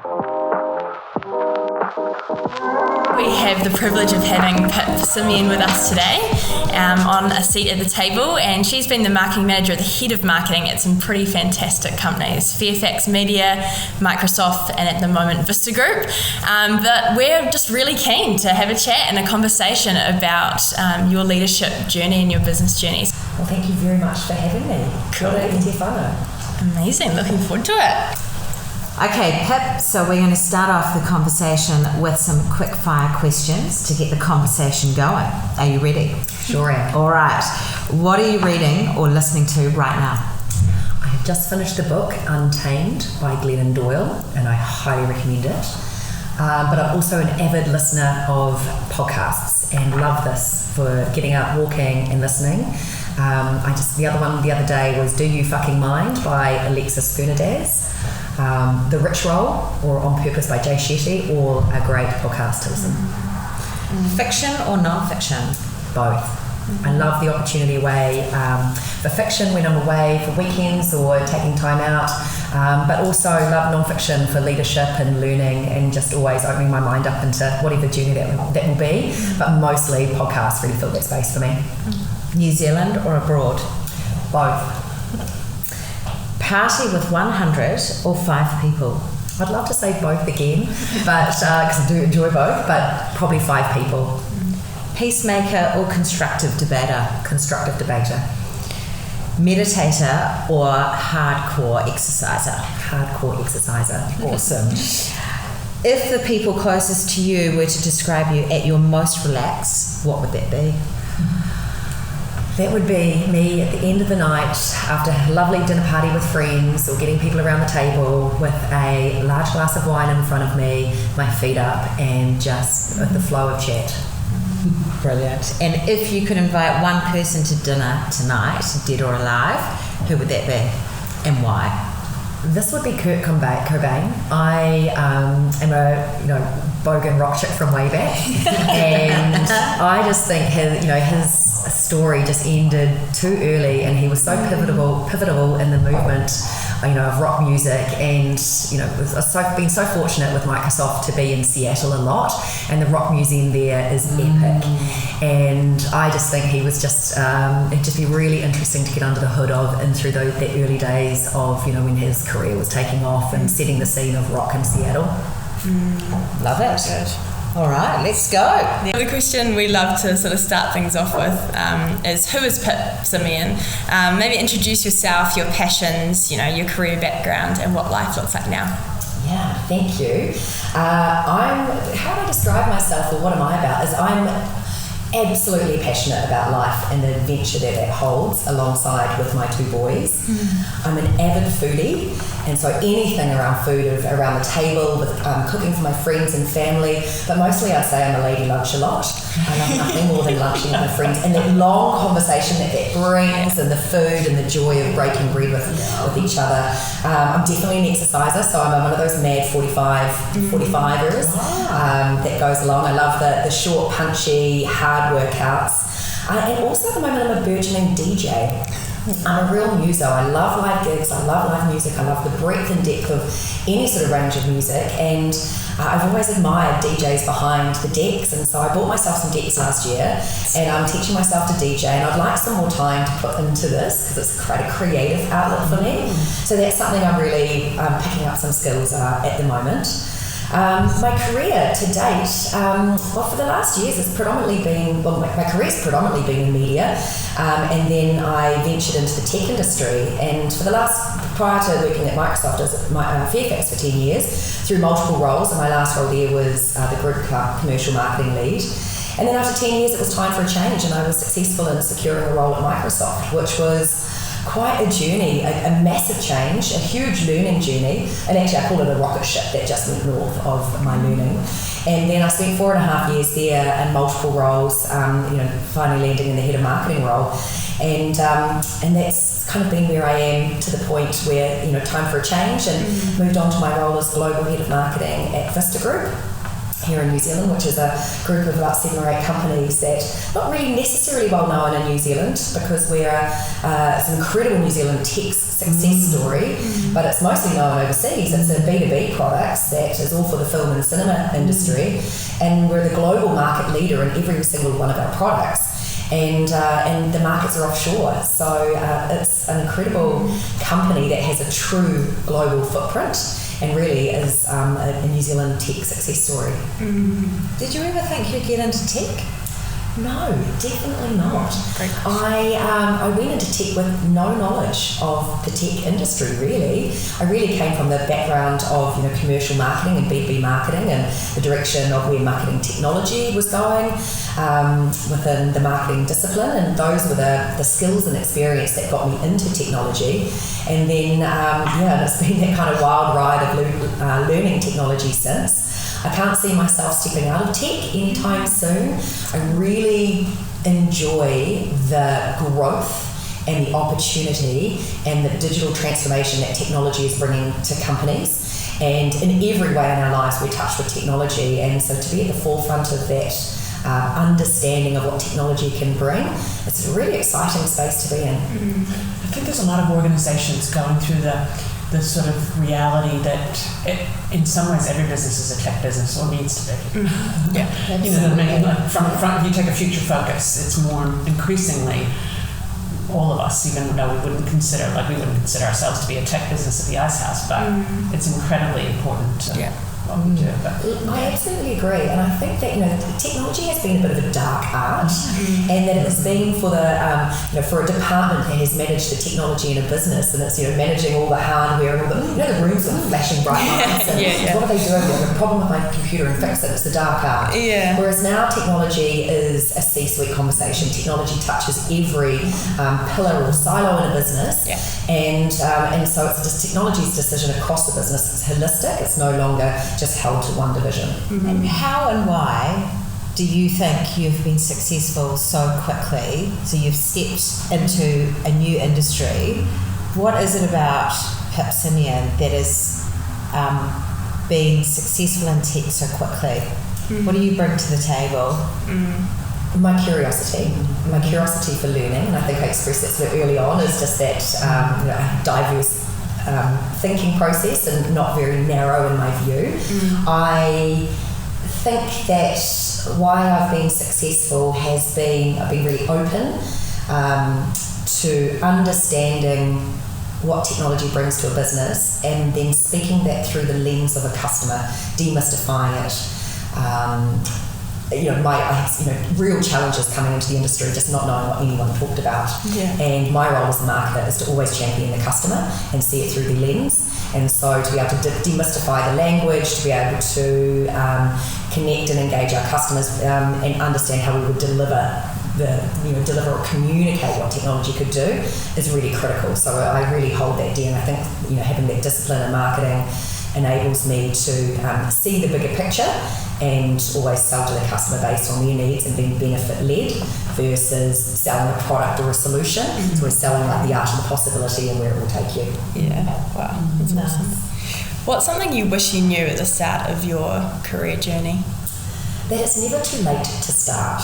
We have the privilege of having Pip Simeon with us today on a seat at the table, and she's been the marketing manager, the head of marketing at some pretty fantastic companies, Fairfax Media, Microsoft, and at the moment Vista Group. But we're just really keen to have a chat and a conversation about your leadership journey and your business journeys. Well, thank you very much for having me. Cool. Amazing, looking forward to it. Okay, Pip, so we're going to start off the conversation with some quick fire questions to get the conversation going. Are you ready? Sure am. All right. What are you reading or listening to right now? I have just finished the book Untamed by Glennon Doyle, and I highly recommend it. But I'm also an avid listener of podcasts and love this for getting out walking and listening. The other day was Do You Fucking Mind by Alexis Fernandez. The Rich Roll or On Purpose by Jay Shetty, all a great podcast to listen. Fiction or non-fiction? Both. I love the opportunity away for fiction when I'm away for weekends or taking time out, but also love non-fiction for leadership and learning and just always opening my mind up into whatever journey that will be, but mostly podcasts really fill that space for me. New Zealand or abroad? Both. Party with 100 or 5 people? I'd love to say both again, but because I do enjoy both, but probably 5 people. Peacemaker or constructive debater? Constructive debater. Meditator or hardcore exerciser? Hardcore exerciser. Awesome. If the people closest to you were to describe you at your most relaxed, what would that be? That would be me at the end of the night after a lovely dinner party with friends or getting people around the table with a large glass of wine in front of me, my feet up, and just with the flow of chat. Brilliant. And if you could invite one person to dinner tonight, dead or alive, who would that be and why? This would be Kurt Cobain. I am a bogan rock chick from way back, and I just think his story just ended too early, and he was so pivotal in the movement, of rock music, and been so fortunate with Microsoft to be in Seattle a lot, and the rock museum there is epic, and I just think he was just it'd just be really interesting to get under the hood of and through the early days of when his career was taking off and setting the scene of rock in Seattle. Love it. Good. All right, let's go. The question we love to sort of start things off with is, who is Pip Simeon? Maybe introduce yourself, your passions, your career background, and what life looks like now. Yeah, thank you. How do I describe myself, or what am I about? I'm absolutely passionate about life and the adventure that holds alongside with my 2 boys. I'm an avid foodie, and so anything around food, around the table, with cooking for my friends and family, but mostly I'd say I'm a lady lunch-a-lot. I love nothing more than lunching with my friends, and that long conversation that brings, and the food and the joy of breaking bread with each other. I'm definitely an exerciser, so I'm one of those mad 45ers that goes along. I love the short, punchy, hard workouts, and also at the moment I'm a burgeoning DJ. I'm a real muso. I love live gigs, I love live music, I love the breadth and depth of any sort of range of music, and I've always admired DJs behind the decks, and so I bought myself some decks last year, and I'm teaching myself to DJ, and I'd like some more time to put into this because it's quite a creative outlet for me. So that's something I'm really picking up some skills at the moment. My career to date, for the last years, it's predominantly been, my career's predominantly been in media, and then I ventured into the tech industry, and prior to working at Microsoft as Fairfax for 10 years, through multiple roles, and my last role there was the group commercial marketing lead. And then after 10 years, it was time for a change, and I was successful in securing a role at Microsoft, which was quite a journey, a massive change, a huge learning journey, and actually I call it a rocket ship that just went north of my learning. And then I spent 4.5 years there in multiple roles, finally landing in the head of marketing role, and that's kind of been where I am to the point where time for a change, and moved on to my role as global head of marketing at Vista Group here in New Zealand, which is a group of about 7 or 8 companies that not really necessarily well known in New Zealand, because we're some incredible New Zealand tech success story, but it's mostly known overseas. It's a B2B products that is all for the film and cinema industry, and we're the global market leader in every single one of our products. And the markets are offshore, so it's an incredible company that has a true global footprint and really is a New Zealand tech success story. Did you ever think you'd get into tech? No, definitely not. Great question. I went into tech with no knowledge of the tech industry, really. I really came from the background of commercial marketing and B2B marketing and the direction of where marketing technology was going within the marketing discipline, and those were the skills and experience that got me into technology. And then, it's been that kind of wild ride of learning technology since. I can't see myself stepping out of tech anytime soon. I really enjoy the growth and the opportunity and the digital transformation that technology is bringing to companies. And in every way in our lives, we're touched with technology. And so to be at the forefront of that understanding of what technology can bring, it's a really exciting space to be in. I think there's a lot of organizations going through the sort of reality that in some ways every business is a tech business, or needs to be. Yeah, you know what I mean? Like from if you take a future focus, it's more increasingly all of us, even though we wouldn't consider ourselves to be a tech business at the Ice House, but it's incredibly important to what we do. I absolutely agree, and I think that technology has been a bit of a dark art, and that it's been for the for a department that has managed the technology in a business, and it's managing all the hardware and all the rooms with flashing bright lights. And what are they doing? They have a problem with my computer and fix it. It's the dark art. Yeah. Whereas now technology is a C-suite conversation. Technology touches every pillar or silo in a business, and so it's just technology's decision across the business. It's holistic. It's no longer just held to one division. And how and why do you think you've been successful so quickly? So you've stepped into a new industry. What is it about Pip Simeon that has been successful in tech so quickly? What do you bring to the table? My curiosity for learning, and I think I expressed that sort of early on, is just that diverse thinking process and not very narrow in my view. I think that why I've been successful has been I've been really open to understanding what technology brings to a business, and then speaking that through the lens of a customer, demystifying it. I had real challenges coming into the industry, just not knowing what anyone talked about. And my role as a marketer is to always champion the customer and see it through the lens. And so to be able to demystify the language, to be able to connect and engage our customers and understand how we would deliver or communicate what technology could do is really critical. So I really hold that dear, and I think having that discipline in marketing enables me to see the bigger picture and always sell to the customer based on their needs and being benefit-led versus selling a product or a solution. So we're selling like the art of the possibility and where it will take you. Yeah, wow, that's awesome. What's something you wish you knew at the start of your career journey? That it's never too late to start.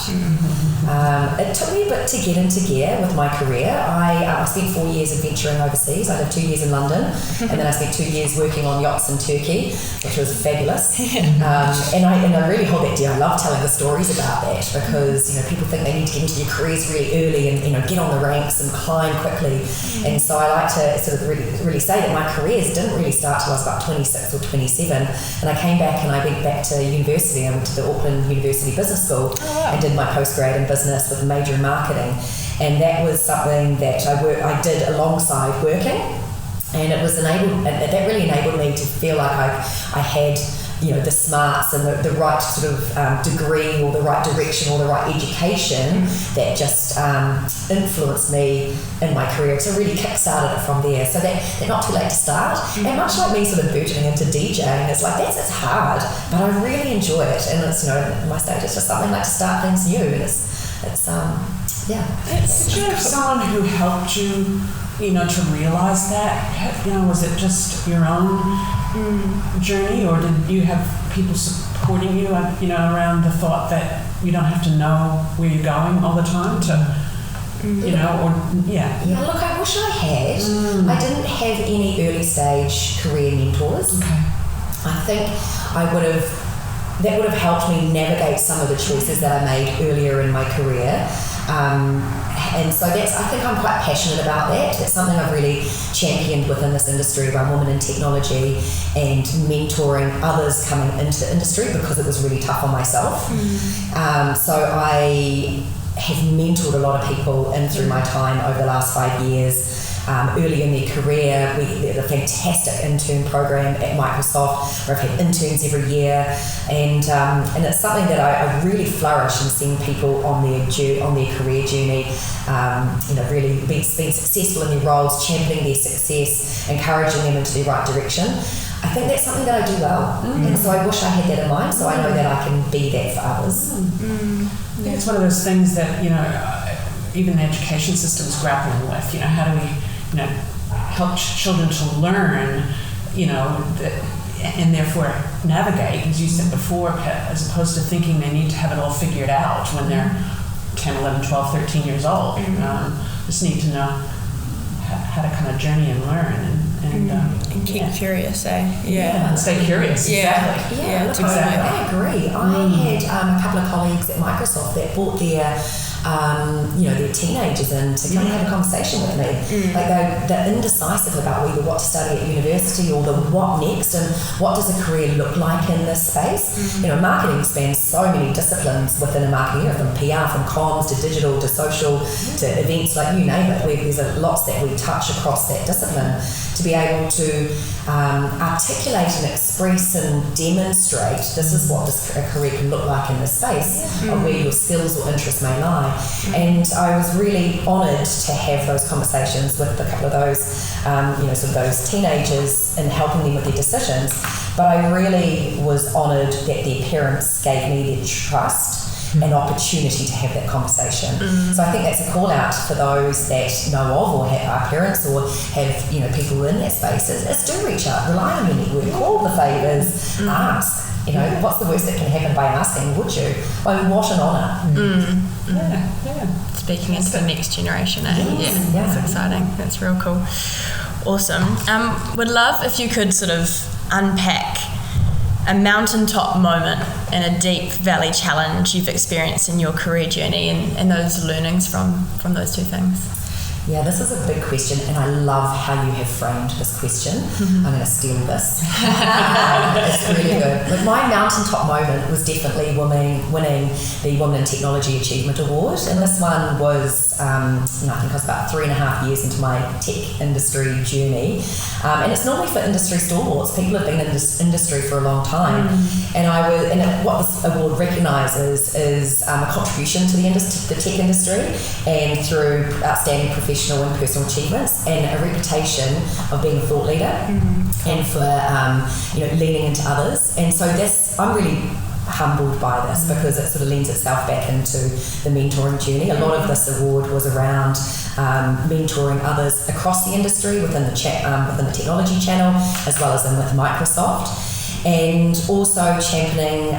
It took me a bit to get into gear with my career. I spent 4 years adventuring overseas. I lived 2 years in London, and then I spent 2 years working on yachts in Turkey, which was fabulous. And I really hold that dear. I love telling the stories about that because people think they need to get into their careers really early and get on the ranks and climb quickly. And so I like to sort of really say that my careers didn't really start till I was about 26 or 27, and I came back and I went back to university. I went to the Auckland University Business School and did my postgrad in business with a major in marketing, and that was something that I did alongside working, and it was that really enabled me to feel like I had the smarts and the right sort of degree or the right direction or the right education that just influenced me in my career. So really kick-started it from there. So that they're not too late to start. And much like me sort of burgeoning into DJing, it's like it's hard, but I really enjoy it. And it's at my stage it's just something like to start things new. And it's Did you have someone who helped you, to realize that? Was it just your own journey, or did you have people supporting you, around the thought that you don't have to know where you're going all the time to you know, or Yeah, look, I wish I had. I didn't have any early stage career mentors. Okay. I think that would have helped me navigate some of the choices that I made earlier in my career. And so I think I'm quite passionate about that. That's something I've really championed within this industry around women in technology and mentoring others coming into the industry because it was really tough on myself. So I have mentored a lot of people in through my time over the last 5 years. Early in their career, we had a fantastic intern program at Microsoft where I've had interns every year, and it's something that I really flourish in seeing people on their career journey, really being successful in their roles, championing their success, encouraging them into the right direction. I think that's something that I do well, and so I wish I had that in mind, so I know that I can be that for others. I think it's one of those things that, you know, even the education system is grappling with. You know, how do we, you know, help children to learn, you know, and therefore navigate, as you said before, as opposed to thinking they need to have it all figured out when they're 10, 11, 12, 13 years old. Just need to know how to kind of journey and learn and keep curious, eh? Yeah, and stay curious. Exactly. Yeah, look, exactly. I agree. I had a couple of colleagues at Microsoft that brought their their teenagers in to come and have a conversation with me. Like they're indecisive about either what to study at university or the what next and what does a career look like in this space. You know, marketing spans so many disciplines within a marketing, you know, from PR, from comms to digital to social to events, like you name it. There's lots that we touch across that discipline. To be able to articulate and express and demonstrate this is what a career can look like in this space, of where your skills or interests may lie. And I was really honoured to have those conversations with a couple of those, sort of those teenagers and helping them with their decisions. But I really was honoured that their parents gave me their trust and opportunity to have that conversation. So I think that's a call out for those that know of or are parents or have, you know, people in that space is do reach out, rely on your network, call the favours, ask. You know, what's the worst that can happen by asking, would you? I mean, what an honour. Yeah. Speaking into the next generation, eh? Yeah, that's exciting. That's real cool. Awesome. Would love if you could sort of unpack a mountaintop moment and a deep valley challenge you've experienced in your career journey and those learnings from those two things. Yeah, this is a big question, and I love how you have framed this question. I'm going to steal this. It's really good. But my mountaintop moment was definitely winning the Women in Technology Achievement Award, and this one was, I think I was about 3.5 years into my tech industry journey, and it's normally for industry stalwarts. People have been in this industry for a long time, and what this award recognises is a contribution to the tech industry, and through outstanding professional and personal achievements and a reputation of being a thought leader and for leaning into others. And so I'm really humbled by this because it sort of lends itself back into the mentoring journey. A lot of this award was around mentoring others across the industry within the technology channel as well as with Microsoft, and also championing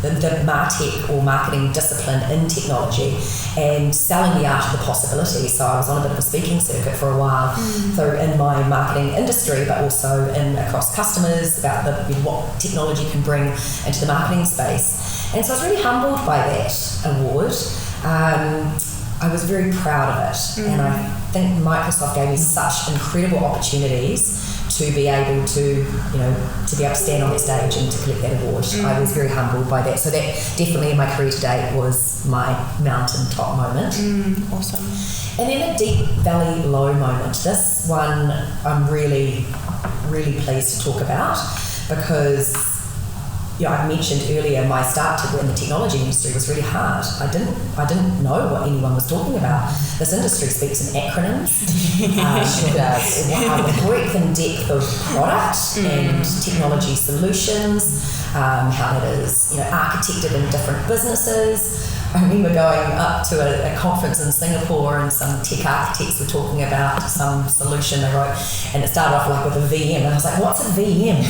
the MarTech or marketing discipline in technology and selling the art of the possibility. So I was on a bit of a speaking circuit for a while, so in my marketing industry, but also across customers about what technology can bring into the marketing space. And so I was really humbled by that award. I was very proud of it, and I think Microsoft gave me such incredible opportunities to be able to stand on that stage and to collect that award. I was very humbled by that. So that definitely in my career to date was my mountaintop moment. Awesome. And then a deep valley low moment. This one I'm really, really pleased to talk about because I mentioned earlier my start in the technology industry was really hard. I didn't know what anyone was talking about. This industry speaks in acronyms. The breadth and depth of product and technology solutions, how that is architected in different businesses. I remember going up to a conference in Singapore and some tech architects were talking about some solution they wrote, and it started off like with a VM, and I was like, what's a VM?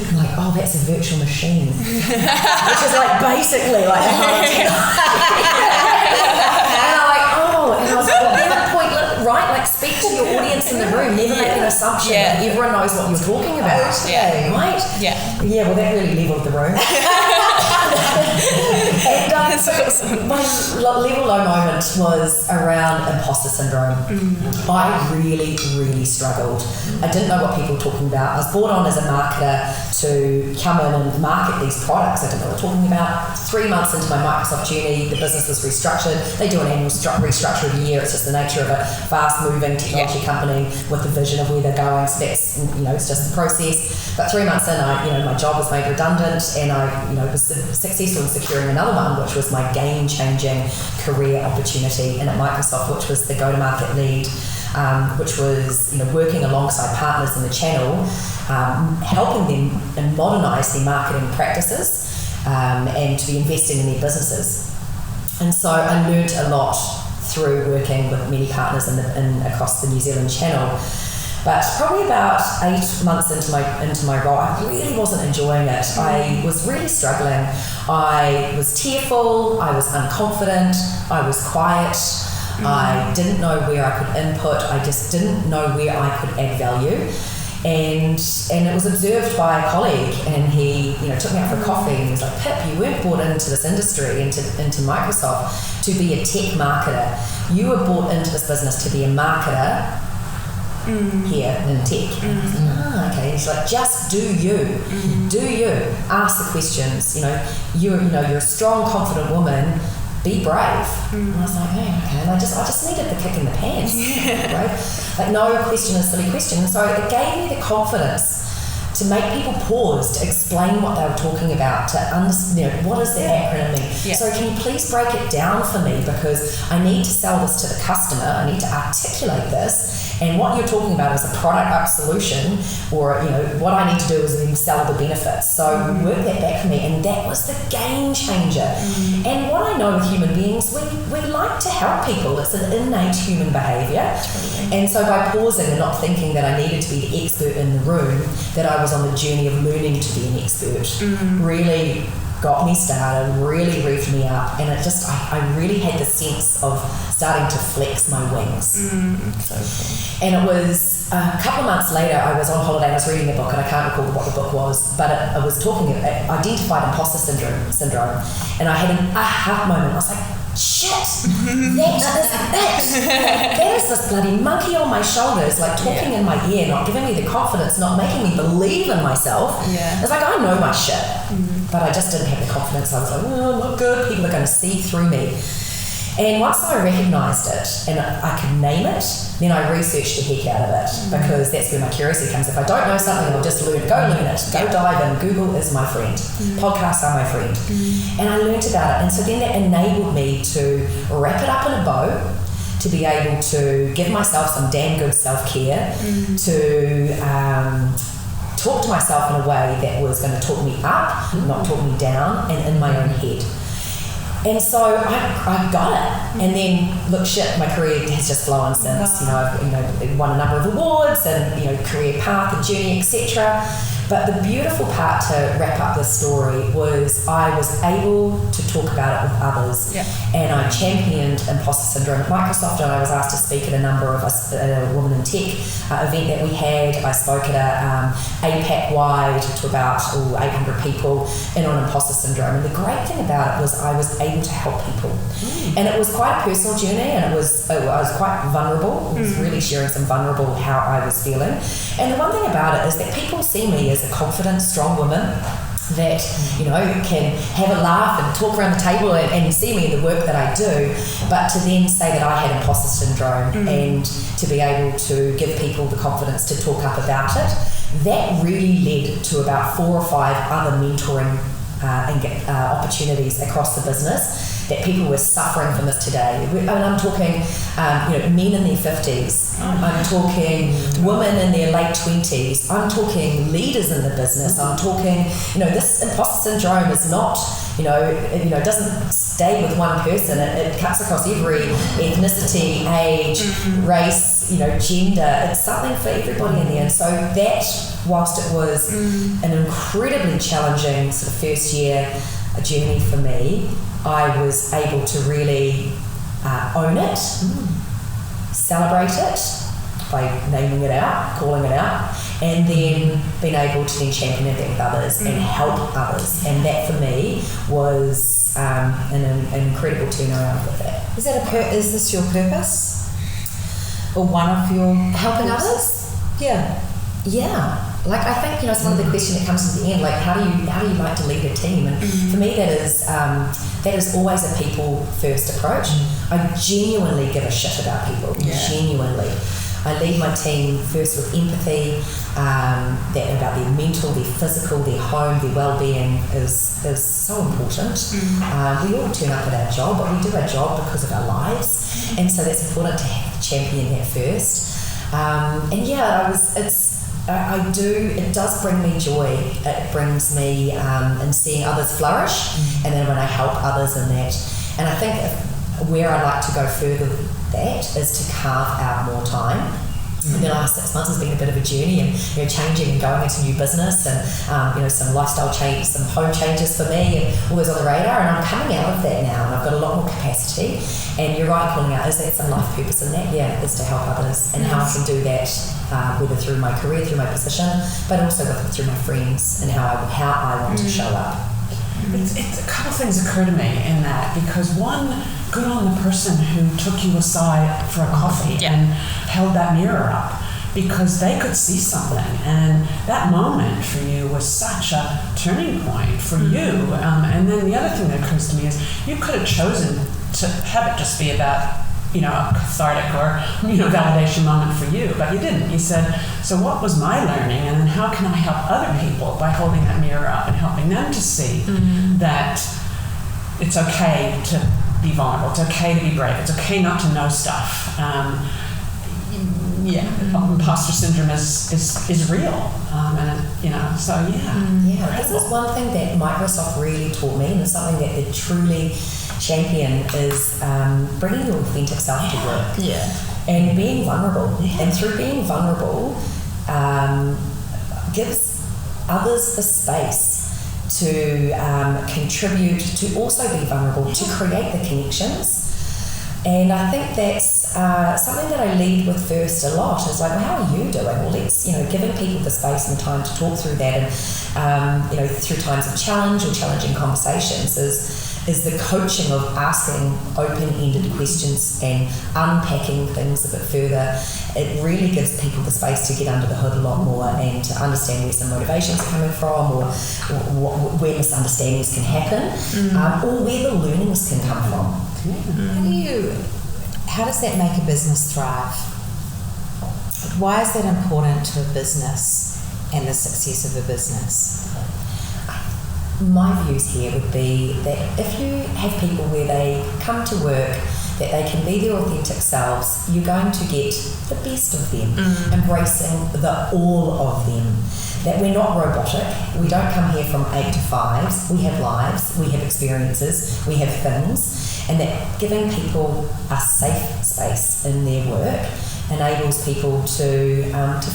I'm like, oh, that's a virtual machine. Which is like basically like the whole technology. And I'm like, oh, know. And I was like, they're at a point, right? Like, speak to your audience in the room. Never make an assumption that everyone knows what you're talking about. Yeah. Right? Yeah. Yeah, well, that really leveled the room. And That's awesome. my level low moment was around imposter syndrome. I really, really struggled. I didn't know what people were talking about. I was brought on as a marketer to come in and market these products. I didn't know what they were talking about. 3 months into my Microsoft journey, the business was restructured. They do an annual restructure of the year. It's just the nature of a fast-moving technology company with the vision of where they're going. So that's, it's just the process. But 3 months in, my job was made redundant, and I, was successful in securing another one, which was my game-changing career opportunity, and at Microsoft, which was the go-to-market lead, which was working alongside partners in the channel, helping them and modernise their marketing practices, and to be investing in their businesses. And so I learnt a lot through working with many partners across the New Zealand channel. But probably about 8 months into my role, I really wasn't enjoying it. I was really struggling. I was tearful, I was unconfident, I was quiet, I didn't know where I could input, I just didn't know where I could add value. And it was observed by a colleague, and he took me out for a coffee, and he was like, Pip, you weren't brought into this industry, into Microsoft, to be a tech marketer. You were brought into this business to be a marketer here in tech. Okay. He's like, just do you. Do you. Ask the questions. You're a strong, confident woman. Be brave. And I was like, okay. And I just needed the kick in the pants. Right? Like, no question is a silly question. And so it gave me the confidence to make people pause, to explain what they were talking about, to understand, what does the acronym mean? Yeah. So can you please break it down for me, because I need to sell this to the customer, I need to articulate this, and what you're talking about is a product up solution, or what I need to do is then sell the benefits. So work that back for me, and that was the game changer. And what I know with human beings, we like to help people. It's an innate human behaviour. And so by pausing and not thinking that I needed to be the expert in the room, that I was on the journey of learning to be an expert, really got me started, really revved me up, and it just, I really had the sense of starting to flex my wings. So cool. And it was a couple of months later, I was on holiday and I was reading a book, and I can't recall what the book was, but it was talking about identified imposter syndrome, and I had an aha moment. I was like, shit, that is this bloody monkey on my shoulders, like talking in my ear, not giving me the confidence, not making me believe in myself. It's like, I know my shit, but I just didn't have the confidence. I was like, oh, not good, people are going to see through me. And once I recognised it and I could name it, then I researched the heck out of it, because that's where my curiosity comes. If I don't know something, I'll just learn. Go learn it. Go dive in. Google is my friend. Podcasts are my friend. And I learnt about it. And so then that enabled me to wrap it up in a bow, to be able to give myself some damn good self-care, to talk to myself in a way that was going to talk me up, not talk me down, and in my own head. And so I got it. And then, look, shit, my career has just flown since. I've won a number of awards, and career path and journey, etc. But the beautiful part to wrap up this story was I was able to talk about it with others. And I championed imposter syndrome at Microsoft, and I was asked to speak at a number of us, a Women in Tech event that we had. I spoke at a APAC-wide to about 800 people in on imposter syndrome. And the great thing about it was I was able to help people. And it was quite a personal journey, and I was quite vulnerable. I was really sharing some vulnerable how I was feeling. And the one thing about it is that people see me as a confident, strong woman that can have a laugh and talk around the table and see me in the work that I do, but to then say that I had imposter syndrome and to be able to give people the confidence to talk up about it, that really led to about 4 or 5 other mentoring opportunities across the business, that people were suffering from this today. I'm talking, men in their 50s. I'm talking women in their late 20s. I'm talking leaders in the business. I'm talking, this imposter syndrome is not, it doesn't stay with one person. It cuts across every ethnicity, age, race, gender. It's something for everybody in there. And so that, whilst it was an incredibly challenging sort of first year journey for me, I was able to really own it, celebrate it by naming it out, calling it out, and then being able to then champion it with others and help others. And that for me was an incredible turnaround with that. Is this your purpose? Or one of your helping others? Yeah. Like I think it's one of the questions that comes to the end. Like how do you like to lead a team? And for me, that is always a people first approach. I genuinely give a shit about people. Genuinely, I lead my team first with empathy. That about their mental, their physical, their home, their well-being is so important. We all turn up at our job, but we do our job because of our lives, and so that's important to champion that first. It does bring me joy. It brings me in seeing others flourish, and then when I help others in that. And I think where I like to go further with that is to carve out more time. The last 6 months has been a bit of a journey, and changing and going into new business, and some lifestyle change, some home changes for me, and all those on the radar. And I'm coming out of that now, and I've got a lot more capacity. And you're right, calling out, is that some life purpose in that? Yeah, is to help others, and how I can do that, whether through my career, through my position, but also through my friends and how I want to show up. It's a couple of things occur to me in that, because one, good on the person who took you aside for a coffee and held that mirror up, because they could see something, and that moment for you was such a turning point for you. And then the other thing that occurs to me is you could have chosen to have it just be about a cathartic or validation moment for you, but you didn't. You said, so what was my learning, and then how can I help other people by holding that mirror up and helping them to see that it's okay to be vulnerable, it's okay to be brave, it's okay not to know stuff. Imposter syndrome is real, This is one thing that Microsoft really taught me, and it's something that they truly champion, is bringing your authentic self to work and being vulnerable. And through being vulnerable, gives others the space to contribute, to also be vulnerable, to create the connections. And I think that's something that I lead with first a lot, is like, well, how are you doing? Well, let's, giving people the space and time to talk through that, and through times of challenge or challenging conversations is the coaching of asking open-ended questions and unpacking things a bit further. It really gives people the space to get under the hood a lot more and to understand where some motivations are coming from, or where misunderstandings can happen, or where the learnings can come from. How does that make a business thrive? Why is that important to a business and the success of a business? My views here would be that if you have people where they come to work, that they can be their authentic selves, you're going to get the best of them, embracing the all of them. That we're not robotic, we don't come here from 8 to 5s, we have lives, we have experiences, we have things, and that giving people a safe space in their work enables people to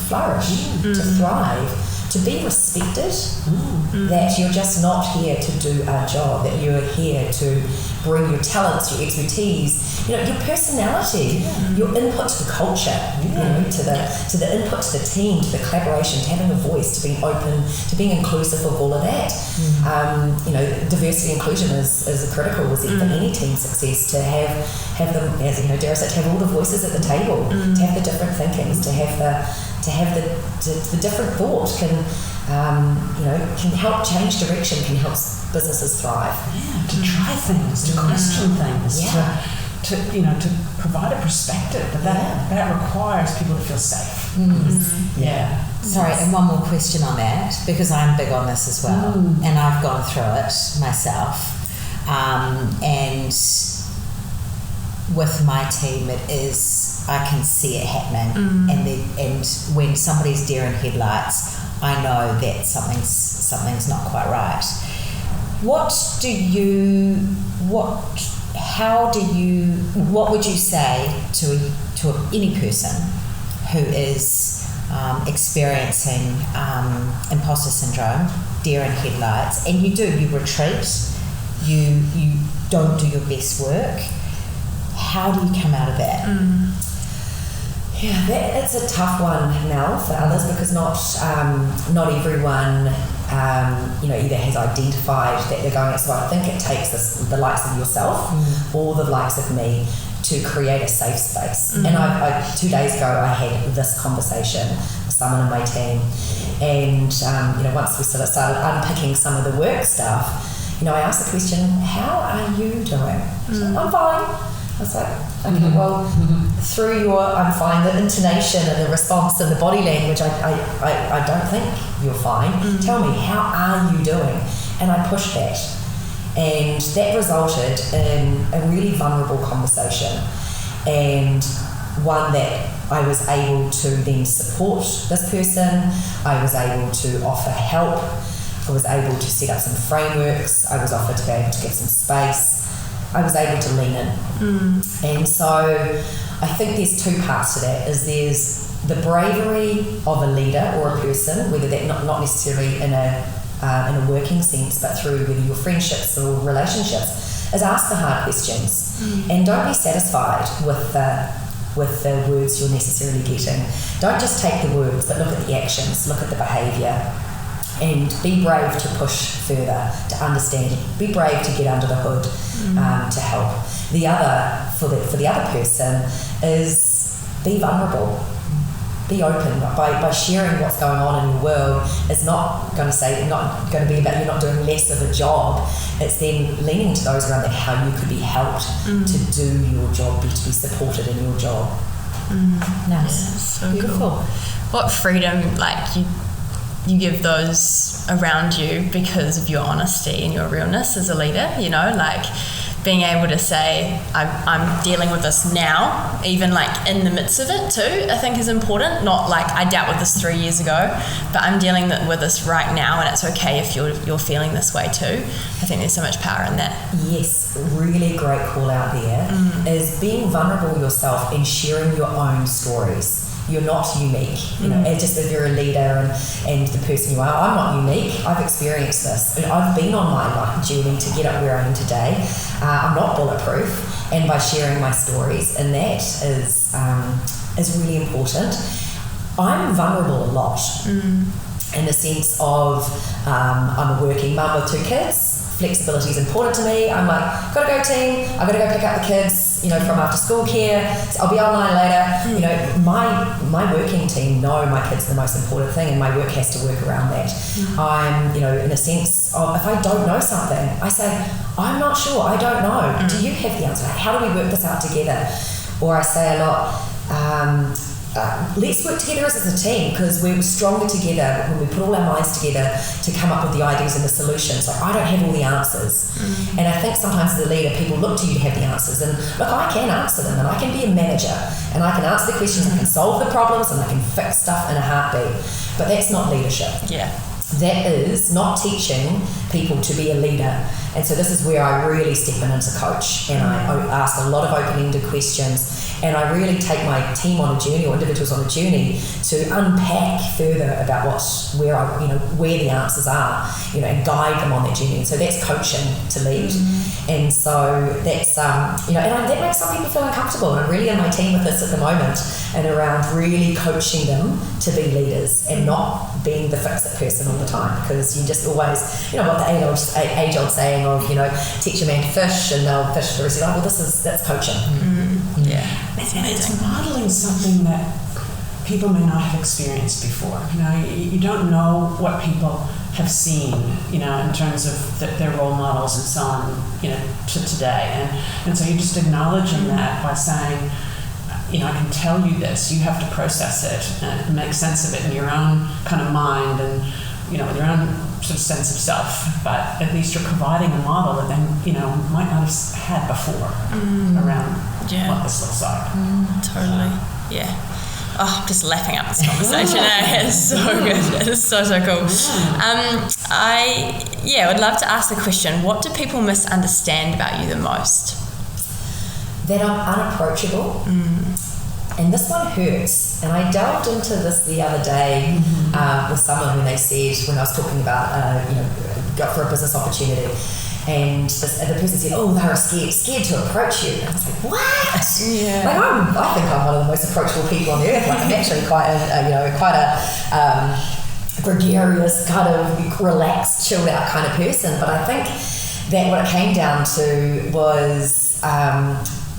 flourish, to thrive, to be respected, that you're just not here to do a job, that you're here to bring your talents, your expertise, your personality, your input to the culture, to the input to the team, to the collaboration, to having a voice, to being open, to being inclusive of all of that. Diversity and inclusion is critical for any team success, to have them, as dare I say, to have all the voices at the table, to have the different thinkings, to have the different thought can help change direction, can help businesses thrive. Yeah, to try things, to question things, to provide a perspective, but that requires people to feel safe. Sorry, and one more question on that, because I'm big on this as well, and I've gone through it myself, and with my team, I can see it happening, and when somebody's deer in headlights, I know that something's not quite right. What would you say to any person who is experiencing imposter syndrome, deer in headlights, and you retreat, you don't do your best work? how do you come out of that? Yeah, it's a tough one now for others, because not everyone either has identified that they're going. So I think it takes the likes of yourself or the likes of me to create a safe space. And I 2 days ago I had this conversation with someone on my team, and once we sort of started unpicking some of the work stuff, I asked the question, how are you doing? I'm fine. I was like, okay, well, through your I'm fine, the intonation and the response and the body language, I don't think you're fine. Tell me, how are you doing? And I pushed that. And that resulted in a really vulnerable conversation, and one that I was able to then support this person. I was able to offer help. I was able to set up some frameworks. I was offered to be able to give some space. I was able to lean in. And so I think there's two parts to that. There's the bravery of a leader or a person, whether that not necessarily in a working sense, but through whether your friendships or relationships, is ask the hard questions. And don't be satisfied with the words you're necessarily getting. Don't just take the words, but look at the actions, look at the behaviour. And be brave to push further, to understand. Be brave to get under the hood, to help. The other, for the other person, is be vulnerable. Be open. By sharing what's going on in your world is not going to be about you not doing less of a job. It's then leaning to those around that, how you could be helped to do your job, to be supported in your job. Nice. Yeah, so Beautiful. Cool. What freedom, you give those around you because of your honesty and your realness as a leader, being able to say, I'm dealing with this now, even in the midst of it too, I think is important. Not I dealt with this 3 years ago, but I'm dealing with this right now, and it's okay if you're feeling this way too. I think there's so much power in that. Yes, really great call out there is being vulnerable yourself and sharing your own stories. You're not unique, just if you're a leader and the person you are. I'm not unique. I've experienced this. I've been on my life journey to get up where I am today. I'm not bulletproof, and by sharing my stories, and that is really important. I'm vulnerable a lot in the sense of I'm a working mum with 2 kids. Flexibility is important to me. I'm gotta go team, I've gotta go pick up the kids, from after school care. So I'll be online later. My working team know my kids are the most important thing, and my work has to work around that. I'm, in a sense of, if I don't know something, I say, I'm not sure, I don't know. Do you have the answer? How do we work this out together? Or I say a lot, let's work together as a team, because we're stronger together when we put all our minds together to come up with the ideas and the solutions. I don't have all the answers. And I think sometimes as a leader, people look to you to have the answers. And look, I can answer them, and I can be a manager, and I can answer the questions, I can solve the problems, and I can fix stuff in a heartbeat. But that's not leadership. Yeah. That is not teaching people to be a leader. And so this is where I really step in as a coach, and I ask a lot of open-ended questions, and I really take my team on a journey, or individuals on a journey, to unpack further about where the answers are, and guide them on that journey. And so that's coaching to lead. And so that's and that makes some people feel uncomfortable. And I'm really in my team with this at the moment, and around really coaching them to be leaders and not being the fix-it person all the time, because you just always, what the age-old saying of, teach a man to fish and they'll fish for the rest of their life. Well, that's coaching. Yeah, that's amazing. It's modeling something that people may not have experienced before. You don't know what people have seen, in terms of their role models and so on, to today. And so you're just acknowledging that by saying, I can tell you this, you have to process it and make sense of it in your own kind of mind and, with your own sort of sense of self. But at least you're providing a model that then, might not have had before around what this looks like. Totally. Yeah. Oh, I'm just lapping up this conversation. It's so good. It is so cool. I would love to ask the question, what do people misunderstand about you the most? That I'm unapproachable. And this one hurts. And I delved into this the other day with someone when they said, when I was talking about, go for a business opportunity. And the person said, "Oh, they're scared to approach you." And I was like, "What?" Yeah. Like I think I'm one of the most approachable people on the earth. Like I'm actually quite a gregarious, kind of relaxed, chilled out kind of person. But I think that what it came down to was,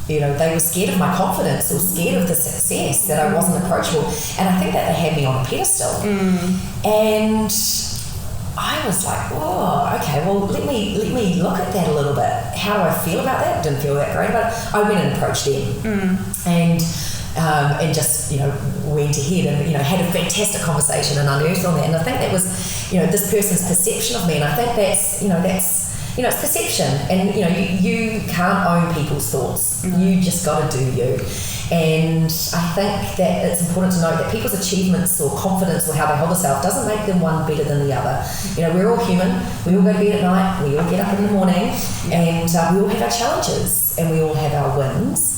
they were scared of my confidence or scared of the success, that I wasn't approachable. And I think that they had me on a pedestal. And I was like, "Whoa, okay, well, let me look at that a little bit. How do I feel about that?" Didn't feel that great about it. I went and approached them. And just, went ahead and, had a fantastic conversation and unearthed on that. And I think that was, this person's perception of me. And I think that's it's perception. And, you can't own people's thoughts. You just got to do you. And I think that it's important to note that people's achievements or confidence or how they hold themselves doesn't make them one better than the other. We're all human. We all go to bed at night. We all get up in the morning. And we all have our challenges and we all have our wins.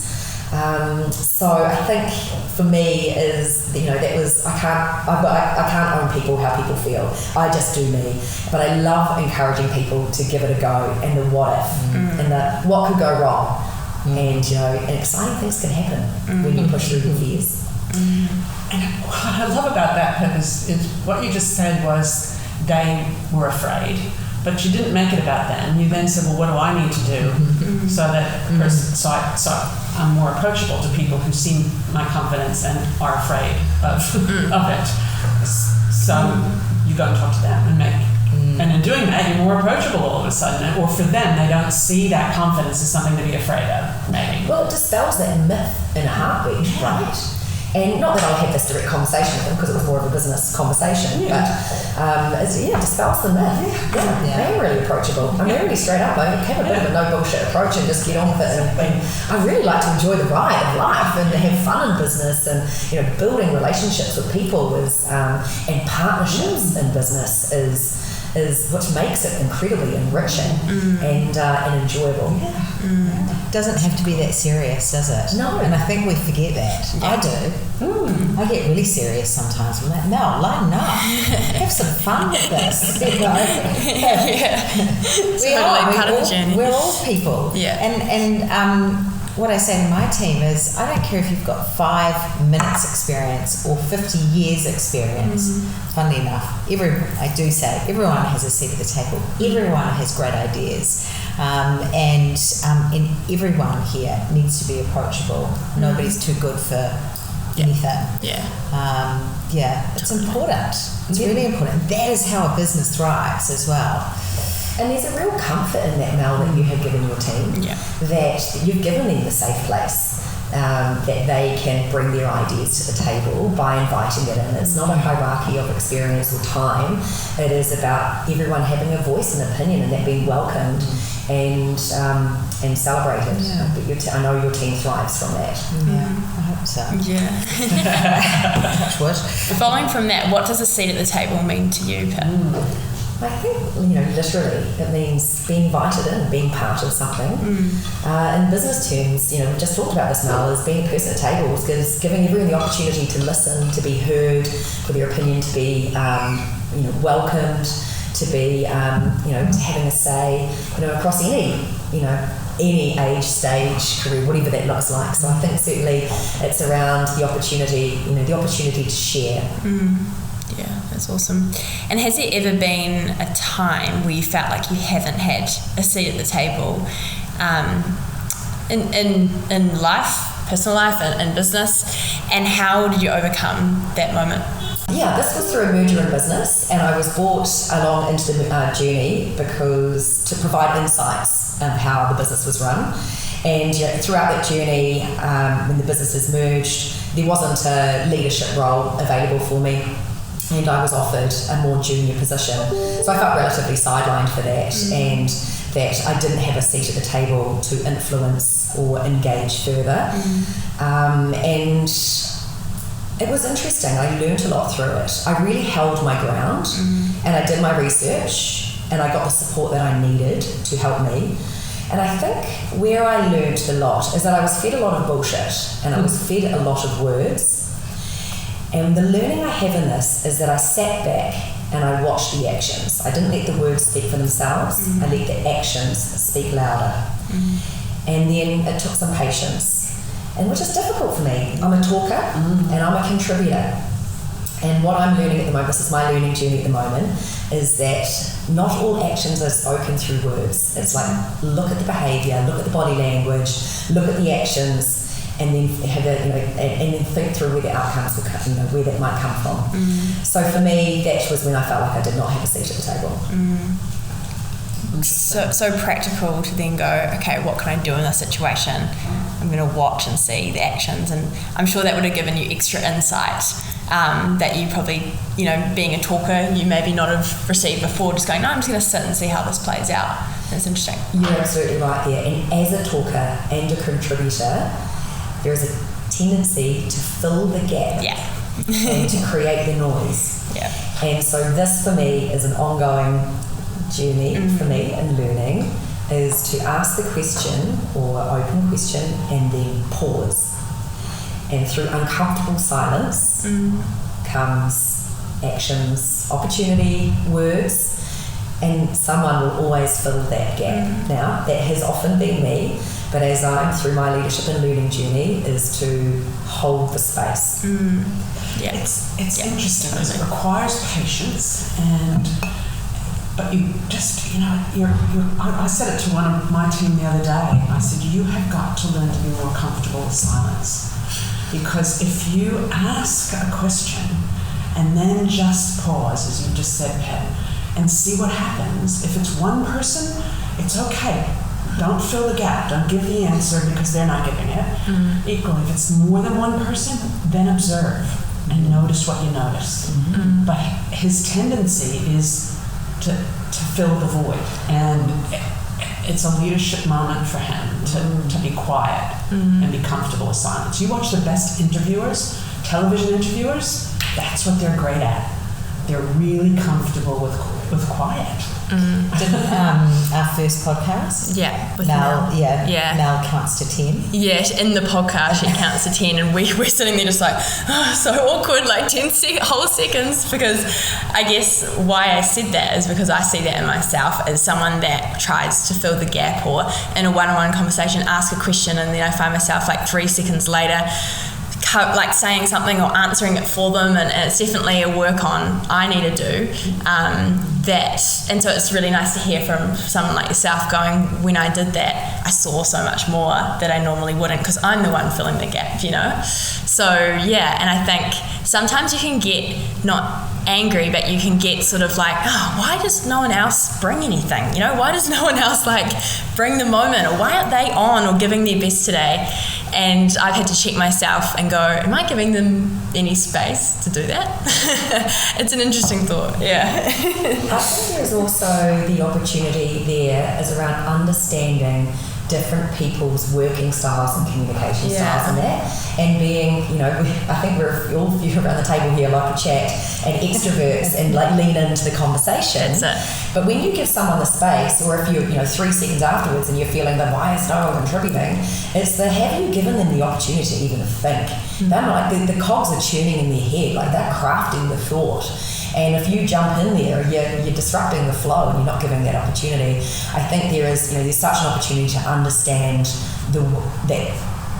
So I think for me is, that was, I can't own people, how people feel. I just do me. But I love encouraging people to give it a go, and the what if, and the what could go wrong. And, and exciting things can happen when you push through your fears. And what I love about that, Pip, is what you just said was they were afraid. But you didn't make it about them. You then said, "Well, what do I need to do so that so I'm more approachable to people who see my confidence and are afraid of it." So you go and talk to them and make, and in doing that, you're more approachable all of a sudden. Or for them, they don't see that confidence as something to be afraid of. Maybe. Well, it dispels that myth in a heartbeat, right? And not that I had this direct conversation with them because it was more of a business conversation, but it dispels the myth. I am really approachable. I'm really straight up. I have a bit of a no bullshit approach and just get on with it. And I really like to enjoy the ride of life and have fun in business, and building relationships with people and partnerships in business is what makes it incredibly enriching and enjoyable. Doesn't have to be that serious, does it? No. And I think we forget that. I do. I get really serious sometimes. I'm like, no, lighten up. Have some fun with this. We're all people. Yeah. And what I say to my team is, I don't care if you've got 5 minutes experience or 50 years experience. Funnily enough, I do say everyone has a seat at the table. Everyone has great ideas. And everyone here needs to be approachable. Nobody's too good for anything. It's important. It's really important. That is how a business thrives as well. And there's a real comfort in that, Mel, that you have given your team, that you've given them the safe place, that they can bring their ideas to the table by inviting it in. It's not a hierarchy of experience or time. It is about everyone having a voice and opinion, and that being welcomed and celebrated. But I know your team thrives from that. I hope so. Touch wood. Following from that, what does a seat at the table mean to you, Pip? I think, literally, it means being invited in, being part of something. In business terms, we've just talked about this, Mel, as being a person at tables, is giving everyone the opportunity to listen, to be heard, for their opinion to be, welcomed, to be, having a say, across any age, stage, career, whatever that looks like. So I think certainly it's around the opportunity to share. Yeah, that's awesome. And has there ever been a time where you felt like you haven't had a seat at the table in life, personal life, and business? And how did you overcome that moment? Yeah, this was through a merger in business, and I was brought along into the journey to provide insights of how the business was run. And throughout that journey, when the businesses merged, there wasn't a leadership role available for me, and I was offered a more junior position. So I felt relatively sidelined for that, and that I didn't have a seat at the table to influence or engage further. And it was interesting. I learned a lot through it. I really held my ground, and I did my research, and I got the support that I needed to help me. And I think where I learned a lot is that I was fed a lot of bullshit, and I was fed a lot of words. And the learning I have in this is that I sat back and I watched the actions. I didn't let the words speak for themselves. I let the actions speak louder. And then it took some patience, and which is difficult for me. I'm a talker and I'm a contributor. And what I'm learning at the moment, this is my learning journey at the moment, is that not all actions are spoken through words. It's like, look at the behaviour, look at the body language, look at the actions, and then have a, and then think through where the outcomes will come, where that might come from. So for me, that was when I felt like I did not have a seat at the table. So practical to then go, okay, what can I do in this situation? I'm going to watch and see the actions, and I'm sure that would have given you extra insight that you probably, being a talker, you maybe not have received before, just going, no, I'm just going to sit and see how this plays out. That's interesting. You're absolutely right there. And as a talker and a contributor, there is a tendency to fill the gap and to create the noise. And so this for me is an ongoing journey for me in learning, is to ask the question or open question and then pause. And through uncomfortable silence comes actions, opportunity, words, and someone will always fill that gap. Now, that has often been me, but as I'm through my leadership and learning journey, is to hold the space. It's interesting because it requires patience, but you just, I said it to one of my team the other day. I said, you have got to learn to be more comfortable with silence. Because if you ask a question and then just pause, as you just said, Pip, and see what happens, if it's one person, it's okay. Don't fill the gap. Don't give the answer because they're not giving it. Equally, if it's more than one person, then observe and notice what you notice. But his tendency is to fill the void, and it's a leadership moment for him to be quiet and be comfortable with silence. You watch the best interviewers, television interviewers, that's what they're great at. They're really comfortable with quiet. Didn't our first podcast? With Mel. Mel counts to 10. Yeah, in the podcast she counts to 10, and we're sitting there just like, so awkward, like 10 whole seconds, because I guess why I said that is because I see that in myself as someone that tries to fill the gap, or in a one-on-one conversation ask a question, and then I find myself like 3 seconds later like saying something or answering it for them, and it's definitely a work on I need to do that. And so it's really nice to hear from someone like yourself going, when I did that I saw so much more that I normally wouldn't, because I'm the one filling the gap, so and I think sometimes you can get not angry, but you can get sort of like, why does no one else bring anything, why does no one else like bring the moment, or why aren't they on or giving their best today? And I've had to check myself and go, am I giving them any space to do that? It's an interesting thought. I think there's also the opportunity there is around understanding different people's working styles and communication styles and that, and being, I think we're all of you around the table here like to chat and extroverts and like lean into the conversation. That's it. But when you give someone the space, or if you're 3 seconds afterwards and you're feeling that why is no one contributing, it's the have you given them the opportunity to even think. They're like the cogs are tuning in their head, like they're crafting the thought. And if you jump in there, you're disrupting the flow and you're not giving that opportunity. I think there's such an opportunity to understand that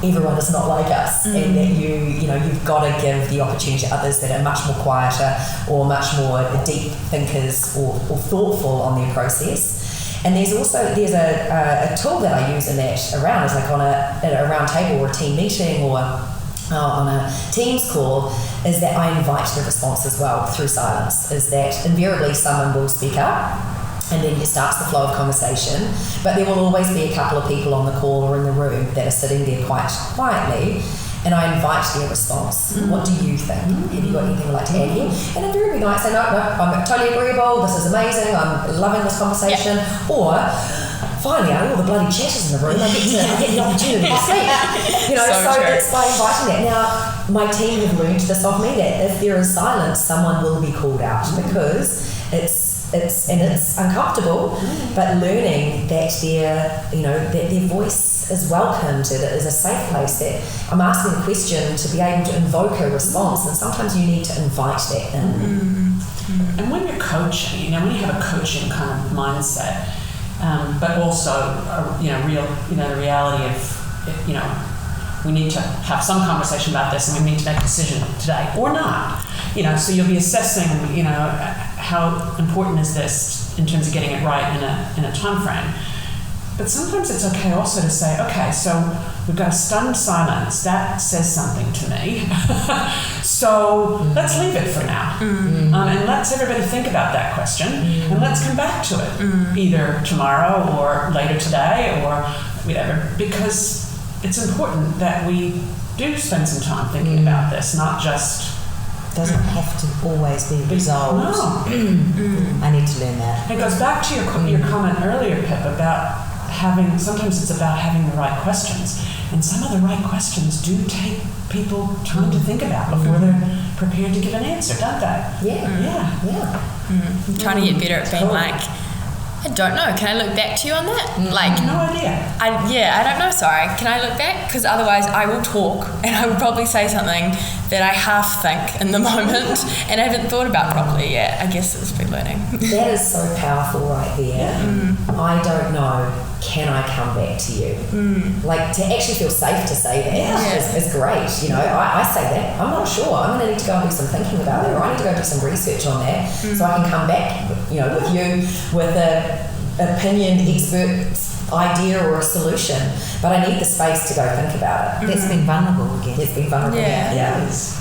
everyone is not like us, and that you've got to give the opportunity to others that are much more quieter or much more deep thinkers or thoughtful on their process. And there's a tool that I use in that around, is like at a round table or a team meeting or on a Teams call, is that I invite the response as well through silence. Is that invariably someone will speak up, and then it starts the flow of conversation, but there will always be a couple of people on the call or in the room that are sitting there quite quietly, and I invite their response. What do you think? Have you got anything you'd like to add here? And invariably they might say, no, I'm totally agreeable, this is amazing, I'm loving this conversation, or finally, out of all the bloody chatters in the room, I get the opportunity to speak. So it's by inviting that. Now, my team have learned this of me, that if there is silence, someone will be called out, because it's uncomfortable, but learning that that their voice is welcomed, it is a safe place, that I'm asking a question to be able to invoke a response, and sometimes you need to invite that in. And when you're coaching, when you have a coaching kind of mindset, but also, the reality of, we need to have some conversation about this and we need to make a decision today or not. So you'll be assessing, how important is this in terms of getting it right in a time frame. But sometimes it's okay also to say, okay, so we've got a stunned silence. That says something to me. So let's leave it for now. And let's everybody think about that question. And let's come back to it, either tomorrow or later today or whatever. Because it's important that we do spend some time thinking about this, not just... Doesn't have to always be resolved. No. I need to learn that. It goes back to your comment earlier, Pip, about sometimes it's about having the right questions, and some of the right questions do take people time to think about before they're prepared to give an answer, don't they? I'm trying to get better at being like, I don't know, can I look back to you on that? No idea. I don't know, sorry, can I look back? Because otherwise I will talk and I will probably say something that I half think in the moment and I haven't thought about properly yet. I guess it's been learning. That is so powerful right there. I don't know, can I come back to you? Like, to actually feel safe to say that is great. I say that. I'm not sure. I'm going to need to go and do some thinking about that, or I need to go do some research on that so I can come back, with you with a opinion, expert idea or a solution. But I need the space to go think about it. That's being vulnerable again. It's being vulnerable. It is.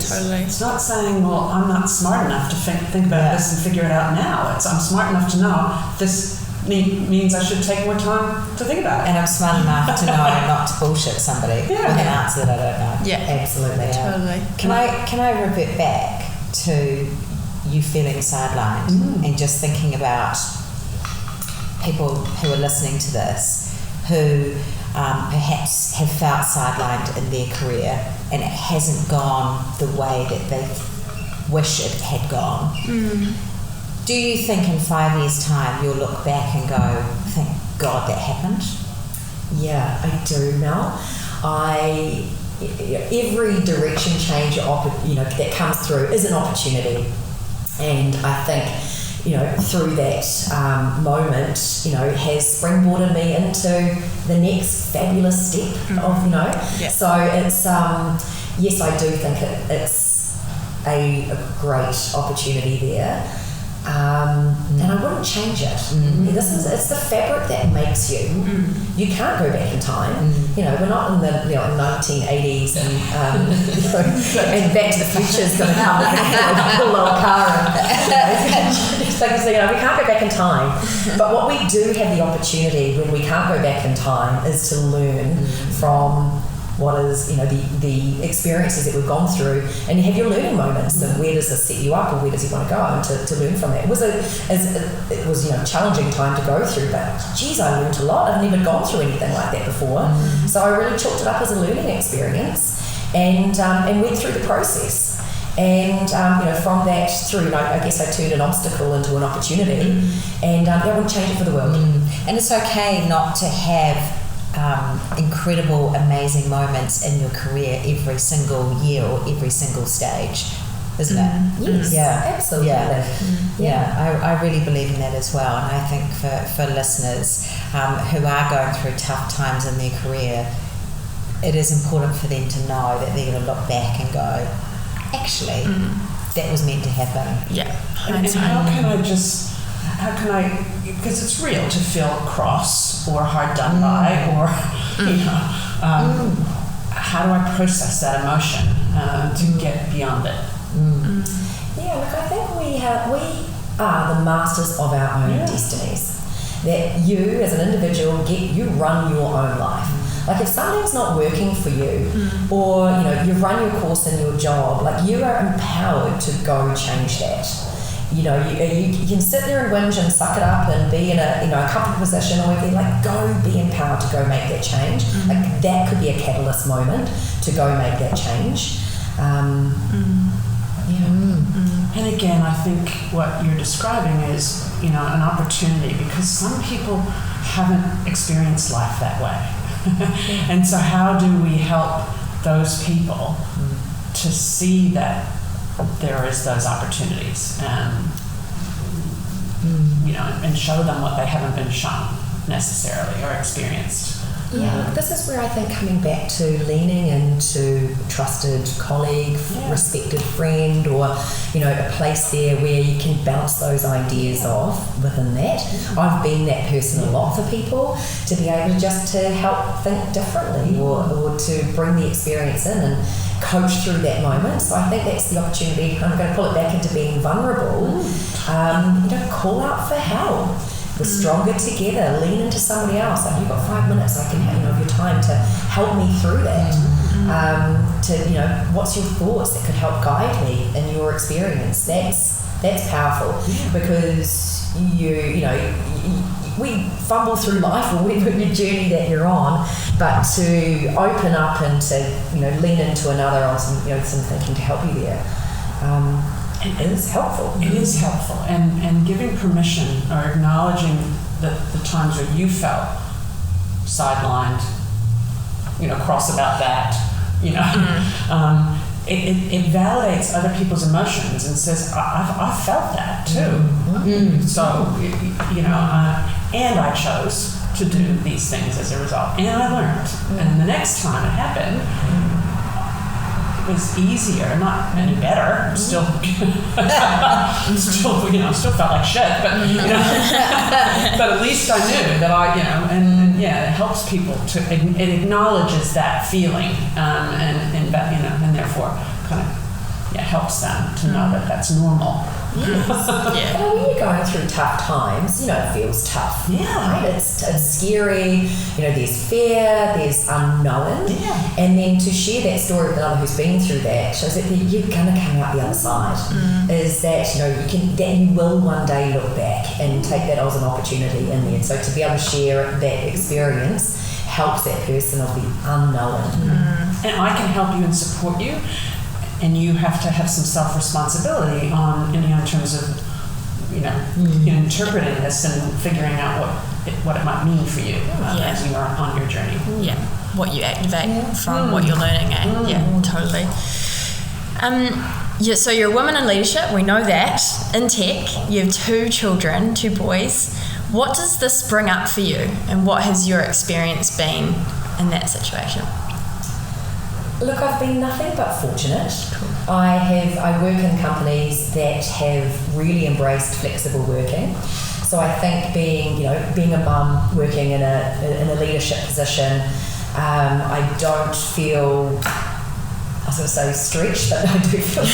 Totally. It's not saying, well, I'm not smart enough to think about this and figure it out now. It's I'm smart enough to know this means I should take more time to think about it. And I'm smart enough to know not to bullshit somebody with an answer that I don't know. Yeah, absolutely. Totally. Can I revert back to you feeling sidelined and just thinking about people who are listening to this who perhaps have felt sidelined in their career and it hasn't gone the way that they wish it had gone. Do you think in 5 years' time you'll look back and go, thank God that happened? Yeah, I do, Mel. Every direction change that comes through is an opportunity. And I think, through that moment, has springboarded me into the next fabulous step of, So it's, yes, I do think it's a great opportunity there. And I wouldn't change it. It's the fabric that makes you. You can't go back in time. We're not in the 1980s and Back to the Future is going to come and pull our car and we can't go back in time. But what we do have the opportunity when we can't go back in time is to learn from what is, the experiences that we've gone through, and you have your learning moments. And where does this set you up, or where does you want to go, and to learn from that. It was a challenging time to go through, but geez, I learned a lot. I've never gone through anything like that before, so I really chalked it up as a learning experience, and went through the process. And from that through, I guess I turned an obstacle into an opportunity, and I wouldn't change it for the world. And it's okay not to have incredible, amazing moments in your career every single year or every single stage, isn't it? Yes, absolutely. I really believe in that as well. And I think for listeners who are going through tough times in their career, it is important for them to know that they're going to look back and go, actually, that was meant to happen. Yeah. And how can I, because it's real to feel cross or hard done by, or, how do I process that emotion to get beyond it? Yeah, look, I think we are the masters of our own destinies. That you, as an individual, you run your own life. Like if something's not working for you, or you've run your course in your job, like you are empowered to go change that. You can sit there and whinge and suck it up and be in a comfortable position, or if like go be empowered to go make that change. Like that could be a catalyst moment to go make that change. And again, I think what you're describing is an opportunity, because some people haven't experienced life that way. And so how do we help those people to see that there is those opportunities, and and show them what they haven't been shown necessarily or experienced. Yeah, this is where I think coming back to leaning into trusted colleague, respected friend, or a place there where you can bounce those ideas off within that. I've been that person a lot for people, to be able just to help think differently or to bring the experience in and coach through that moment. So I think that's the opportunity. I'm going to pull it back into being vulnerable. Call out for help. We're stronger together. Lean into somebody else. Like, you've got 5 minutes. I can, of your time to help me through that. What's your thoughts that could help guide me in your experience? That's powerful, because we fumble through life, or whatever your journey that you're on, but to open up and to lean into another on some some thinking to help you there. It is helpful. It is helpful, and giving permission or acknowledging the times where you felt sidelined, cross about that, it validates other people's emotions and says, I felt that too. So, and I chose to do these things as a result, and I learned. And the next time it happened, was easier, not any better. Still felt like shit, but but at least I knew that it helps people to, it acknowledges that feeling, and therefore kind of helps them to know that that's normal. Yes. And when you're going through tough times, it feels tough. Yeah. Right? It's scary. There's fear, there's unknown. Yeah. And then to share that story with another who's been through that shows that you're going to come out the other side. Is that, you will one day look back and take that as an opportunity in there. So to be able to share that experience helps that person of the unknown. And I can help you and support you. And you have to have some self-responsibility on, in terms of, interpreting this and figuring out what it might mean for you as you are on your journey. Yeah, what you activate from what you're learning. Yeah, totally. So you're a woman in leadership. We know that. In tech, you have 2 children, 2 boys. What does this bring up for you, and what has your experience been in that situation? Look, I've been nothing but fortunate. I work in companies that have really embraced flexible working. So I think being a mum working in a leadership position, I don't feel, I was going to say stretched, but I do feel